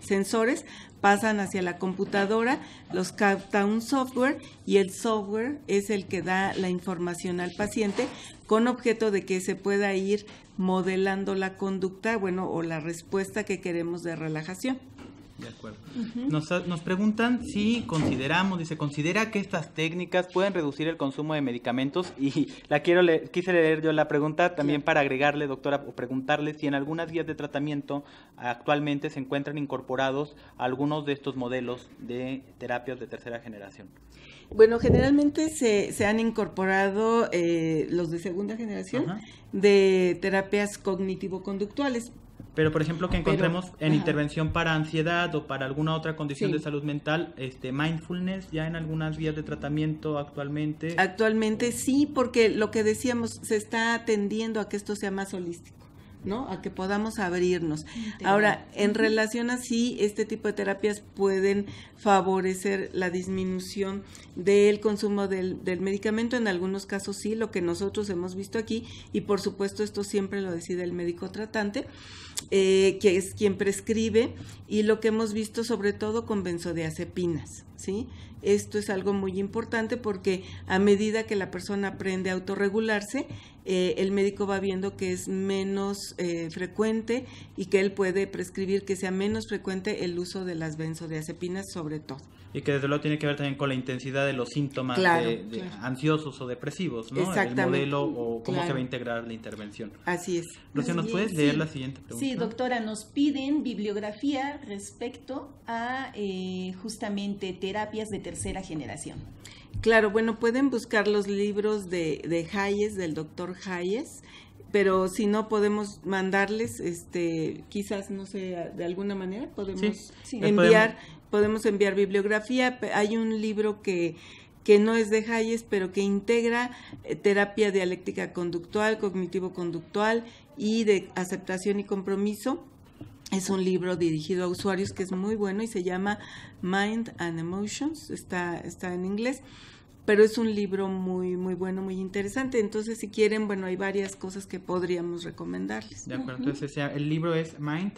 sensores, pasan hacia la computadora, los capta un software y el software es el que da la información al paciente con objeto de que se pueda ir modelando la conducta, o la respuesta que queremos de relajación. De acuerdo. Nos preguntan si se considera que estas técnicas pueden reducir el consumo de medicamentos, y quise leer yo la pregunta también para agregarle, doctora, o preguntarle si en algunas guías de tratamiento actualmente se encuentran incorporados algunos de estos modelos de terapias de tercera generación. Bueno, generalmente se han incorporado los de segunda generación de terapias cognitivo-conductuales. Pero, por ejemplo, que encontremos en intervención para ansiedad o para alguna otra condición de salud mental, mindfulness ya en algunas vías de tratamiento actualmente. Actualmente sí, porque lo que decíamos, se está atendiendo a que esto sea más holístico, ¿no? A que podamos abrirnos. Ahora, en relación a si este tipo de terapias pueden favorecer la disminución del consumo del medicamento, en algunos casos sí, lo que nosotros hemos visto aquí, y por supuesto esto siempre lo decide el médico tratante, que es quien prescribe, y lo que hemos visto sobre todo con benzodiazepinas, ¿sí? Esto es algo muy importante porque a medida que la persona aprende a autorregularse, el médico va viendo que es menos frecuente y que él puede prescribir que sea menos frecuente el uso de las benzodiazepinas sobre todo. Y que desde luego tiene que ver también con la intensidad de los síntomas ansiosos o depresivos, ¿no? Exactamente. El modelo o cómo se va a integrar la intervención. Así es. Rocío, ¿nos puedes leer la siguiente pregunta? Sí, doctora, nos piden bibliografía respecto a justamente terapias de tercera generación. Claro, bueno, pueden buscar los libros de Hayes, del doctor Hayes, pero si no podemos mandarles, quizás, no sé, de alguna manera podemos enviar bibliografía. Hay un libro que no es de Hayes, pero que integra terapia dialéctica conductual, cognitivo-conductual y de aceptación y compromiso. Es un libro dirigido a usuarios que es muy bueno y se llama Mind and Emotions, está en inglés, pero es un libro muy muy bueno, muy interesante. Entonces, si quieren, hay varias cosas que podríamos recomendarles. De acuerdo, entonces el libro es Mind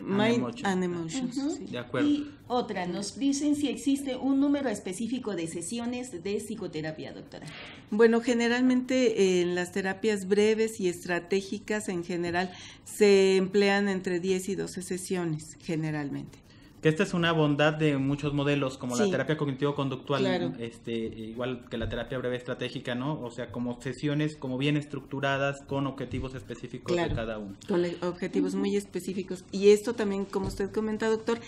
and Emotions. Sí. De acuerdo. Y otra, nos dicen si existe un número específico de sesiones de psicoterapia, doctora. Bueno, generalmente en las terapias breves y estratégicas en general se emplean entre 10 y 12 sesiones generalmente. Que esta es una bondad de muchos modelos, como la Sí. terapia cognitivo-conductual, Claro. Igual que la terapia breve estratégica, ¿no? O sea, como sesiones como bien estructuradas con objetivos específicos de cada uno. Con objetivos muy específicos. Y esto también, como usted comenta, doctor,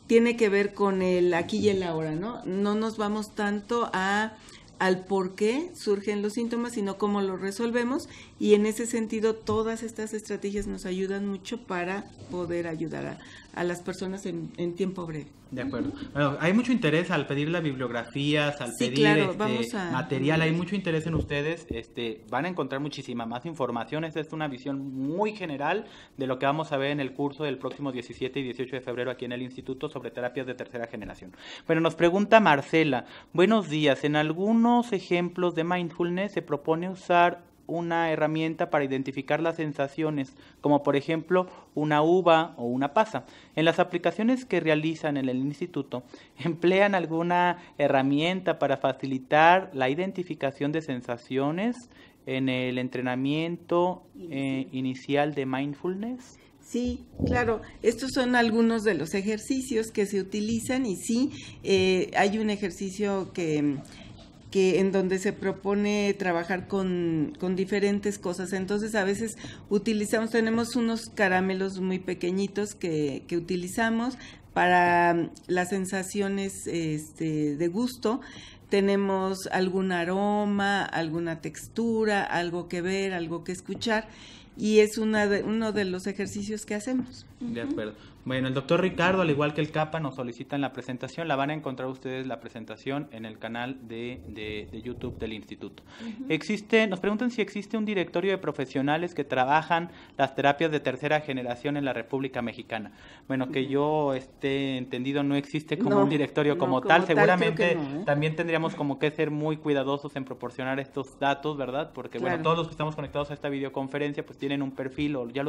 tiene que ver con el aquí y el ahora, ¿no? No nos vamos tanto al por qué surgen los síntomas, sino cómo los resolvemos, y en ese sentido todas estas estrategias nos ayudan mucho para poder ayudar a las personas en tiempo breve. De acuerdo. Bueno, hay mucho interés al pedir las bibliografías, al Sí, pedir claro, vamos a material, hay mucho interés en ustedes, van a encontrar muchísima más información. Esta es una visión muy general de lo que vamos a ver en el curso del próximo 17 y 18 de febrero aquí en el Instituto sobre terapias de tercera generación. Bueno, nos pregunta Marcela, buenos días, en algunos ejemplos de mindfulness se propone usar una herramienta para identificar las sensaciones, como por ejemplo una uva o una pasa. En las aplicaciones que realizan en el instituto, ¿emplean alguna herramienta para facilitar la identificación de sensaciones en el entrenamiento inicial de mindfulness? Sí, claro. Estos son algunos de los ejercicios que se utilizan, y sí, hay un ejercicio que en donde se propone trabajar con diferentes cosas. Entonces, a veces tenemos unos caramelos muy pequeñitos que utilizamos para las sensaciones de gusto. Tenemos algún aroma, alguna textura, algo que ver, algo que escuchar, y es uno de los ejercicios que hacemos. De acuerdo. Bueno, el doctor Ricardo, al igual que el CAPA, nos solicitan la presentación. La van a encontrar ustedes la presentación en el canal de YouTube del Instituto. Nos preguntan si existe un directorio de profesionales que trabajan las terapias de tercera generación en la República Mexicana. Bueno, que yo esté entendido, no existe como un directorio como tal. Seguramente también tendríamos como que ser muy cuidadosos en proporcionar estos datos, ¿verdad? Porque bueno, todos los que estamos conectados a esta videoconferencia pues tienen un perfil o ya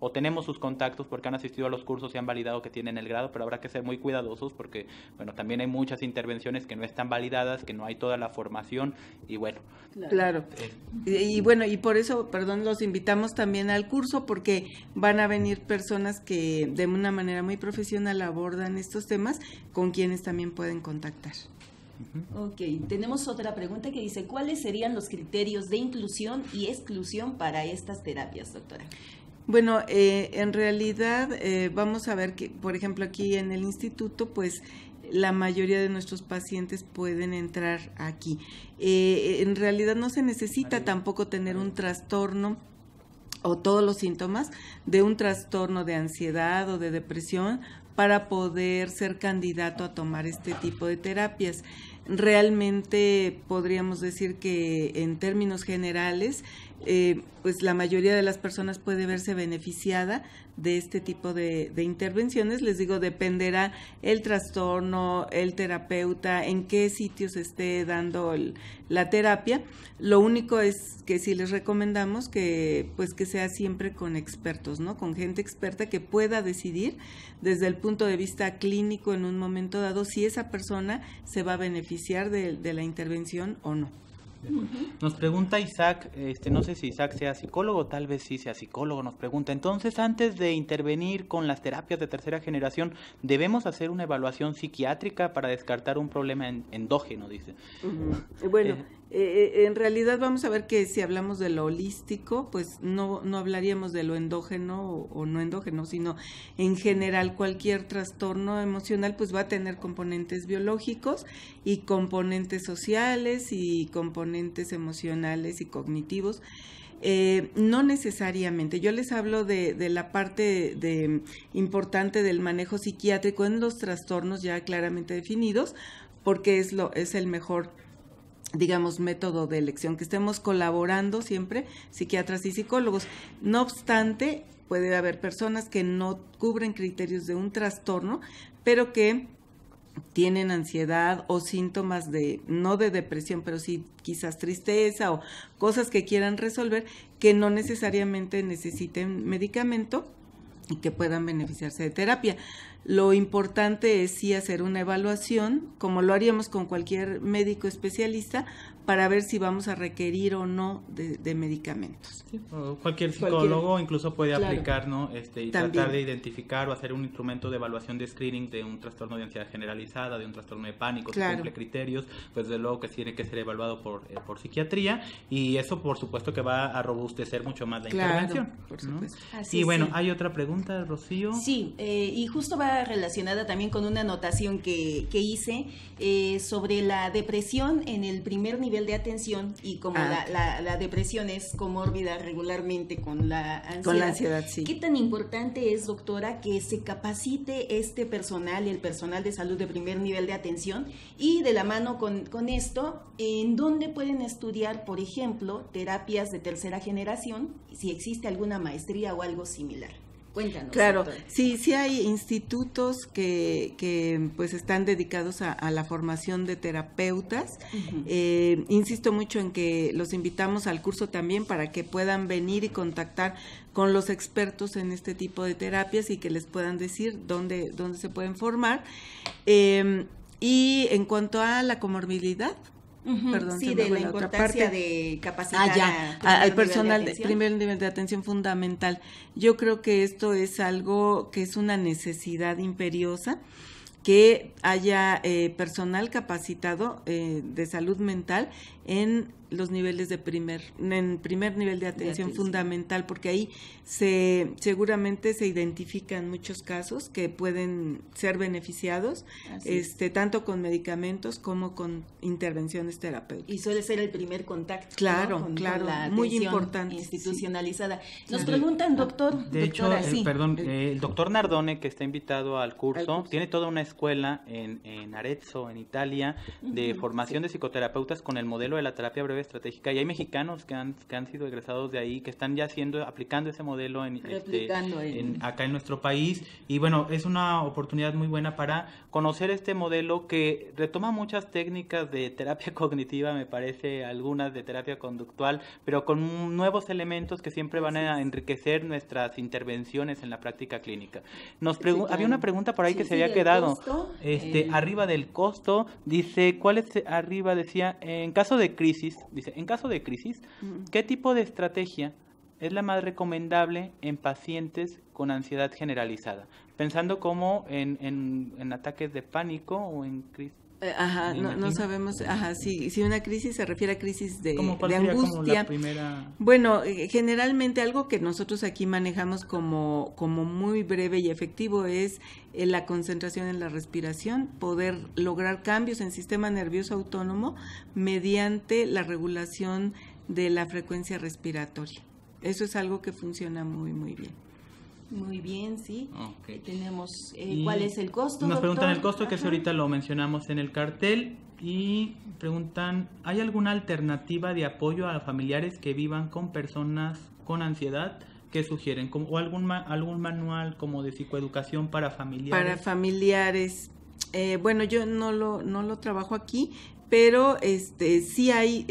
o tenemos sus contactos porque han asistido a los cursos y han validado que tienen el grado, pero habrá que ser muy cuidadosos porque, bueno, también hay muchas intervenciones que no están validadas, que no hay toda la formación y bueno. Claro. Y bueno, y por eso, los invitamos también al curso porque van a venir personas que de una manera muy profesional abordan estos temas con quienes también pueden contactar. Ok, tenemos otra pregunta que dice, ¿cuáles serían los criterios de inclusión y exclusión para estas terapias, doctora? Bueno, en realidad vamos a ver que, por ejemplo, aquí en el instituto, pues la mayoría de nuestros pacientes pueden entrar aquí. En realidad no se necesita tampoco tener un trastorno o todos los síntomas de un trastorno de ansiedad o de depresión para poder ser candidato a tomar este tipo de terapias. Realmente podríamos decir que en términos generales, pues la mayoría de las personas puede verse beneficiada de este tipo de intervenciones. Les digo, dependerá el trastorno, el terapeuta, en qué sitios esté dando la terapia. Lo único es que sí les recomendamos que sea siempre con expertos, ¿no? Con gente experta que pueda decidir desde el punto de vista clínico en un momento dado si esa persona se va a beneficiar de la intervención o no. Nos pregunta Isaac, no sé si Isaac sea psicólogo, tal vez sí sea psicólogo, nos pregunta, entonces antes de intervenir con las terapias de tercera generación, ¿debemos hacer una evaluación psiquiátrica para descartar un problema endógeno? Dice. Bueno, en realidad vamos a ver que si hablamos de lo holístico, pues no hablaríamos de lo endógeno o no endógeno, sino en general cualquier trastorno emocional pues va a tener componentes biológicos y componentes sociales y componentes emocionales y cognitivos. No necesariamente, yo les hablo de la parte importante del manejo psiquiátrico en los trastornos ya claramente definidos, porque es el mejor, digamos, método de elección, que estemos colaborando siempre psiquiatras y psicólogos. No obstante, puede haber personas que no cubren criterios de un trastorno, pero que tienen ansiedad o síntomas no de depresión, pero sí quizás tristeza o cosas que quieran resolver, que no necesariamente necesiten medicamento y que puedan beneficiarse de terapia. Lo importante es sí hacer una evaluación, como lo haríamos con cualquier médico especialista, para ver si vamos a requerir o no de medicamentos. Sí, cualquier psicólogo incluso puede aplicar, ¿no? Y tratar de identificar o hacer un instrumento de evaluación de screening de un trastorno de ansiedad generalizada, de un trastorno de pánico, si cumple criterios, pues de luego que tiene que ser evaluado por psiquiatría, y eso por supuesto que va a robustecer mucho más la intervención. Por supuesto. ¿No? Y bueno, ¿hay otra pregunta, Rocío? Sí, y justo va relacionada también con una anotación que hice sobre la depresión en el primer nivel de atención, y como la depresión es comórbida regularmente con la ansiedad. Con la ansiedad, sí. ¿Qué tan importante es, doctora, que se capacite este personal, el personal de salud de primer nivel de atención, y de la mano con esto, en dónde pueden estudiar, por ejemplo, terapias de tercera generación, si existe alguna maestría o algo similar? Cuéntanos. Claro, doctora. sí hay institutos que pues están dedicados a la formación de terapeutas. Insisto mucho en que los invitamos al curso también para que puedan venir y contactar con los expertos en este tipo de terapias y que les puedan decir dónde se pueden formar. Y en cuanto a la comorbilidad, perdón, sí, de la importancia de capacitar al personal de primer nivel de atención fundamental. Yo creo que esto es algo que es una necesidad imperiosa, que haya personal capacitado de salud mental en los niveles en primer nivel de atención fundamental, porque ahí seguramente se identifican muchos casos que pueden ser beneficiados, tanto con medicamentos como con intervenciones terapéuticas. Y suele ser el primer contacto. Claro, ¿no? con la muy importante. Institucionalizada. Nos preguntan, doctor. De hecho, el doctor Nardone, que está invitado al curso, tiene toda una escuela en Arezzo, en Italia, de formación de psicoterapeutas con el modelo de la terapia breve estratégica, y hay mexicanos que han sido egresados de ahí, que están ya aplicando ese modelo acá en nuestro país, y bueno, es una oportunidad muy buena para conocer este modelo que retoma muchas técnicas de terapia cognitiva, me parece, algunas de terapia conductual, pero con nuevos elementos que siempre van a enriquecer nuestras intervenciones en la práctica clínica. Había una pregunta por ahí que se había quedado, costo, arriba del costo, dice, ¿cuál es arriba? Decía, en caso de crisis, ¿qué tipo de estrategia es la más recomendable en pacientes con ansiedad generalizada? Pensando como en ataques de pánico o en crisis. No sabemos, si una crisis se refiere a crisis de angustia. Como la primera... Bueno, generalmente algo que nosotros aquí manejamos como muy breve y efectivo es la concentración en la respiración, poder lograr cambios en el sistema nervioso autónomo mediante la regulación de la frecuencia respiratoria. Eso es algo que funciona muy, muy bien. Muy bien, sí. Okay. Tenemos, ¿cuál es el costo, Nos doctor? preguntan el costo, que ahorita lo mencionamos en el cartel, y preguntan, ¿hay alguna alternativa de apoyo a familiares que vivan con personas con ansiedad? ¿Qué sugieren? ¿O algún manual como de psicoeducación para familiares? Para familiares, bueno, yo no lo trabajo aquí, pero sí hay,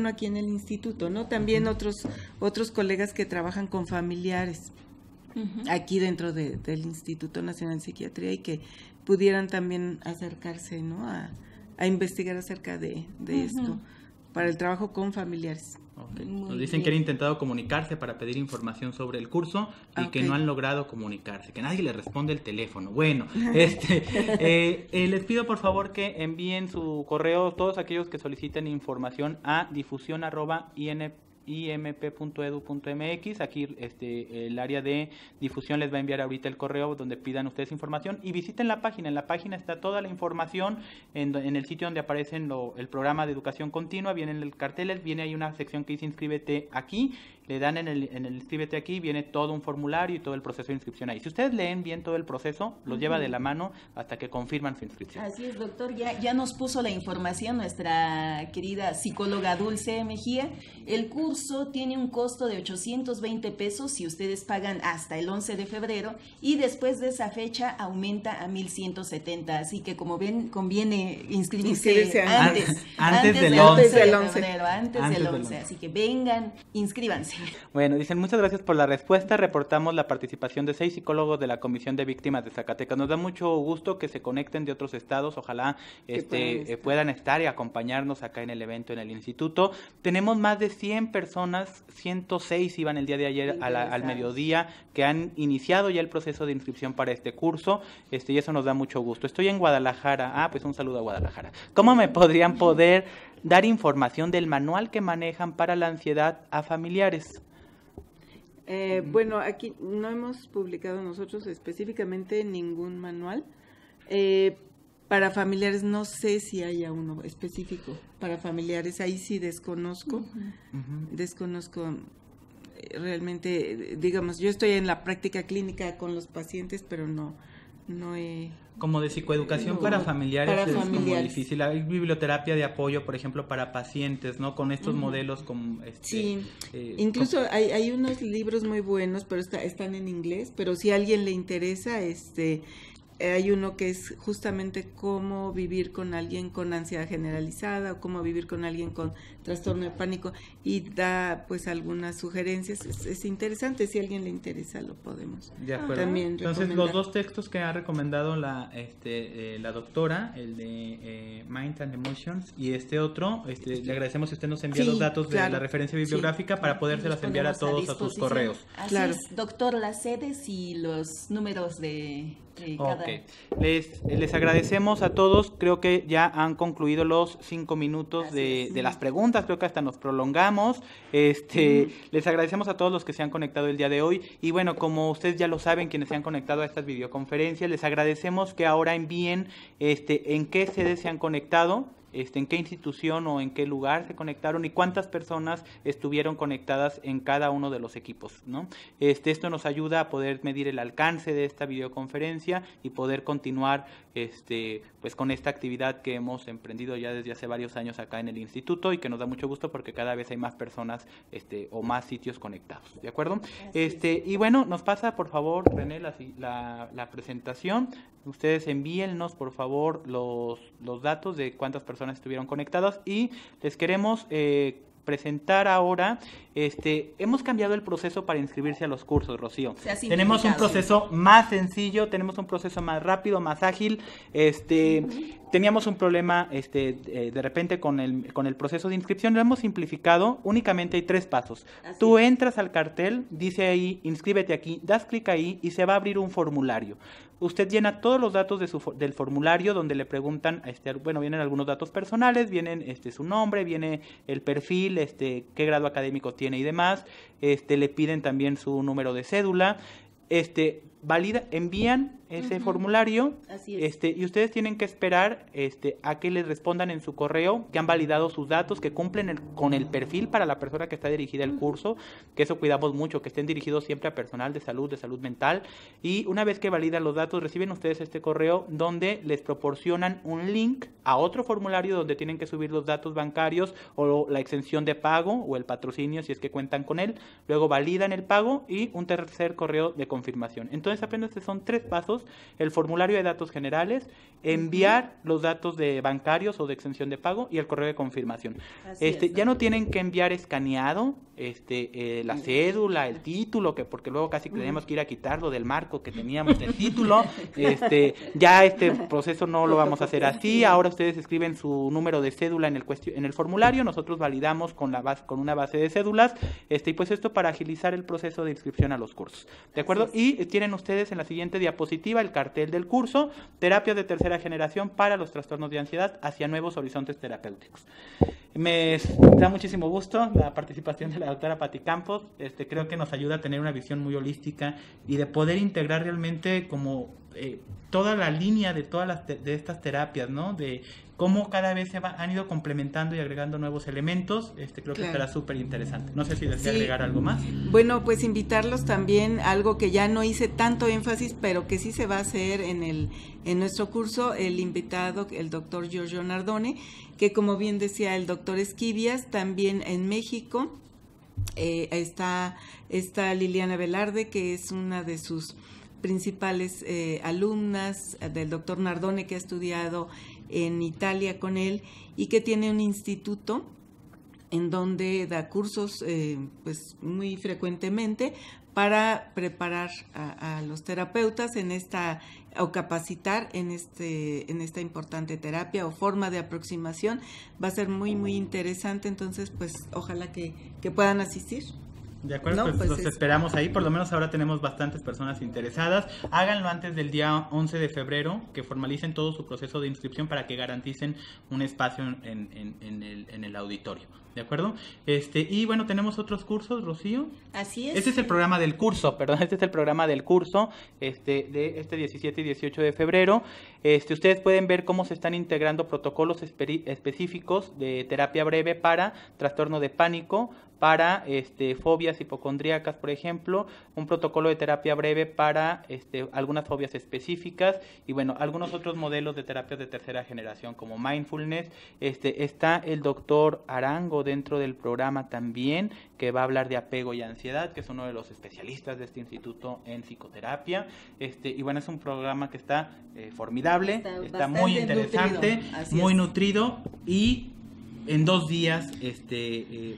aquí en el instituto, ¿no? También otros colegas que trabajan con familiares. Aquí dentro del Instituto Nacional de Psiquiatría, y que pudieran también acercarse, ¿no? a investigar acerca de esto para el trabajo con familiares. Okay. Nos dicen que han intentado comunicarse para pedir información sobre el curso y que no han logrado comunicarse, que nadie les responde el teléfono. Bueno, les pido por favor que envíen su correo, todos aquellos que soliciten información, a difusión@imp.edu.mx. Aquí el área de difusión les va a enviar ahorita el correo donde pidan ustedes información, y visiten la página. En la página está toda la información en el sitio donde aparecen el programa de educación continua, vienen el cartel, viene ahí una sección que dice inscríbete aquí, le dan en el inscríbete aquí, viene todo un formulario y todo el proceso de inscripción ahí. Si ustedes leen bien todo el proceso, los lleva de la mano hasta que confirman su inscripción. Así es, doctor, ya nos puso la información nuestra querida psicóloga Dulce Mejía. El curso tiene un costo de 820 pesos si ustedes pagan hasta el 11 de febrero, y después de esa fecha aumenta a 1,170, así que como ven, conviene inscribirse antes del 11 de febrero, antes del 11, así que vengan, inscríbanse. Bueno, dicen, muchas gracias por la respuesta. Reportamos la participación de 6 psicólogos de la Comisión de Víctimas de Zacatecas. Nos da mucho gusto que se conecten de otros estados. Ojalá puedan estar y acompañarnos acá en el evento en el instituto. Tenemos más de 100 personas, 106 iban el día de ayer al mediodía, que han iniciado ya el proceso de inscripción para este curso, y eso nos da mucho gusto. Estoy en Guadalajara. Pues un saludo a Guadalajara. ¿Cómo me podrían dar información del manual que manejan para la ansiedad a familiares? Bueno, aquí no hemos publicado nosotros específicamente ningún manual. Para familiares no sé si haya uno específico para familiares, ahí sí desconozco. Desconozco realmente, digamos, yo estoy en la práctica clínica con los pacientes, pero no he... Como de psicoeducación para familiares como difícil. Hay biblioterapia de apoyo, por ejemplo, para pacientes, ¿no? Con estos modelos como sí, incluso hay unos libros muy buenos, pero están en inglés, pero si a alguien le interesa, hay uno que es justamente cómo vivir con alguien con ansiedad generalizada o cómo vivir con alguien con trastorno de pánico, y da pues algunas sugerencias. Es interesante, si a alguien le interesa lo podemos también Entonces recomendar. Los dos textos que ha recomendado la doctora, el de Mind and Emotions, y otro, le agradecemos si usted nos envía los datos de la referencia bibliográfica para podérselas enviar a todos a sus correos. Así es, doctor, las sedes y los números de Les agradecemos a todos. Creo que ya han concluido los 5 minutos de las preguntas. Creo que hasta nos prolongamos. Les agradecemos a todos los que se han conectado el día de hoy. Y bueno, como ustedes ya lo saben, quienes se han conectado a estas videoconferencias, les agradecemos que ahora envíen en qué sede se han conectado, en qué institución o en qué lugar se conectaron y cuántas personas estuvieron conectadas en cada uno de los equipos, ¿no? Esto nos ayuda a poder medir el alcance de esta videoconferencia y poder continuar pues con esta actividad que hemos emprendido ya desde hace varios años acá en el instituto y que nos da mucho gusto porque cada vez hay más personas o más sitios conectados, ¿de acuerdo? Y bueno, nos pasa por favor, René, la presentación. Ustedes envíennos por favor los datos de cuántas personas estuvieron conectadas y les queremos presentar ahora. Hemos cambiado el proceso para inscribirse a los cursos, Rocío. Tenemos un proceso más sencillo, tenemos un proceso más rápido, más ágil. Teníamos un problema de repente con el proceso de inscripción, lo hemos simplificado. Únicamente hay 3 pasos. Tú entras al cartel, dice ahí, inscríbete aquí, das clic ahí y se va a abrir un formulario. Usted llena todos los datos del formulario donde le preguntan, vienen algunos datos personales, vienen su nombre, viene el perfil, qué grado académico tiene y demás, le piden también su número de cédula, envían ese formulario. Así es. Y ustedes tienen que esperar a que les respondan en su correo que han validado sus datos, que cumplen con el perfil para la persona que está dirigida al curso, que eso cuidamos mucho, que estén dirigidos siempre a personal de salud mental, y una vez que validan los datos reciben ustedes este correo donde les proporcionan un link a otro formulario donde tienen que subir los datos bancarios o la exención de pago o el patrocinio si es que cuentan con él, luego validan el pago y un tercer correo de confirmación. Entonces apenas son 3 pasos: el formulario de datos generales, enviar los datos de bancarios o de exención de pago y el correo de confirmación. Ya no tienen que enviar escaneado la cédula, el título, porque luego casi teníamos que ir a quitarlo del marco que teníamos del título. Ya este proceso no lo vamos a hacer así. Ahora ustedes escriben su número de cédula en el formulario, nosotros validamos con una base de cédulas, y pues esto para agilizar el proceso de inscripción a los cursos, ¿de acuerdo? Y tienen ustedes en la siguiente diapositiva el cartel del curso, terapias de tercera generación para los trastornos de ansiedad hacia nuevos horizontes terapéuticos. Me da muchísimo gusto la participación de la doctora Pati Campos. Creo que nos ayuda a tener una visión muy holística y de poder integrar realmente como toda la línea de de estas terapias, ¿no? De cómo cada vez han ido complementando y agregando nuevos elementos. Creo que será súper interesante. No sé si desea agregar algo más. Bueno, pues invitarlos también a algo que ya no hice tanto énfasis, pero que sí se va a hacer en nuestro curso, el invitado, el doctor Giorgio Nardone, que como bien decía el doctor Esquivias, también en México está Liliana Velarde, que es una de sus principales alumnas del doctor Nardone, que ha estudiado en Italia con él y que tiene un instituto en donde da cursos pues muy frecuentemente para preparar a los terapeutas o capacitar en esta importante terapia o forma de aproximación. Va a ser muy muy interesante, entonces pues ojalá que puedan asistir. De acuerdo, pues los esperamos ahí. Por lo menos ahora tenemos bastantes personas interesadas. Háganlo antes del día 11 de febrero, que formalicen todo su proceso de inscripción para que garanticen un espacio en el auditorio. ¿De acuerdo? Y bueno, tenemos otros cursos, Rocío. Así es. Este es el programa del curso, de este 17 y 18 de febrero. Ustedes pueden ver cómo se están integrando protocolos específicos de terapia breve para trastorno de pánico, para fobias hipocondríacas, por ejemplo, un protocolo de terapia breve para algunas fobias específicas y bueno, algunos otros modelos de terapias de tercera generación como mindfulness. Está el doctor Arango dentro del programa también, que va a hablar de apego y ansiedad, que es uno de los especialistas de este instituto en psicoterapia. Y bueno, es un programa que está formidable, está muy interesante, muy nutrido, y en 2 días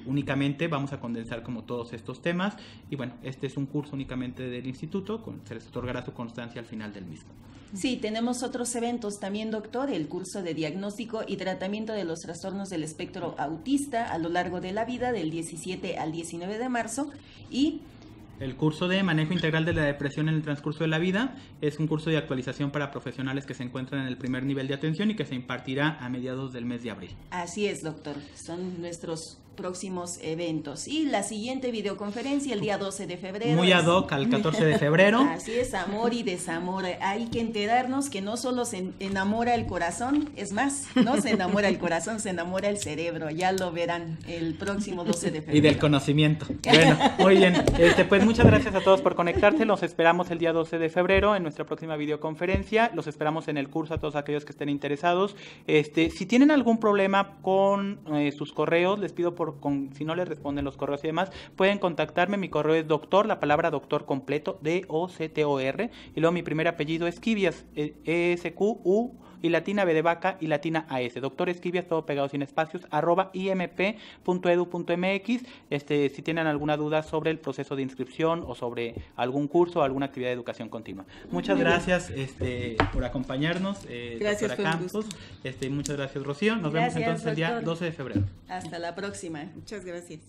únicamente vamos a condensar como todos estos temas. Y bueno, este es un curso únicamente del instituto, se les otorgará su constancia al final del mismo. Sí, tenemos otros eventos también, doctor, el curso de diagnóstico y tratamiento de los trastornos del espectro autista a lo largo de la vida del 17 al 19 de marzo y El curso de Manejo Integral de la Depresión en el Transcurso de la Vida es un curso de actualización para profesionales que se encuentran en el primer nivel de atención y que se impartirá a mediados del mes de abril. Así es, doctor. Son nuestros próximos eventos. Y la siguiente videoconferencia el día 12 de febrero. Muy ad hoc al 14 de febrero. Así es, amor y desamor. Hay que enterarnos que no solo se enamora el corazón, es más, no se enamora el corazón, se enamora el cerebro. Ya lo verán el próximo 12 de febrero. Y del conocimiento. Bueno, muy bien. Pues muchas gracias a todos por conectarse. Los esperamos el día 12 de febrero en nuestra próxima videoconferencia. Los esperamos en el curso a todos aquellos que estén interesados. Si tienen algún problema con sus correos, les pido si no les responden los correos y demás, pueden contactarme. Mi correo es doctor, la palabra doctor completo, D-O-C-T-O-R, y luego mi primer apellido es Esquivias, E-S-Q-U, y latina B de vaca y latina A-S. Doctor Esquivias, todo pegado sin espacios, @imp.edu.mx. Si tienen alguna duda sobre el proceso de inscripción o sobre algún curso o alguna actividad de educación continua. Muchas gracias por acompañarnos, gracias, doctora Campos. Muchas gracias, Rocío. Nos vemos entonces el día 12 de febrero. Hasta la próxima. Muchas gracias.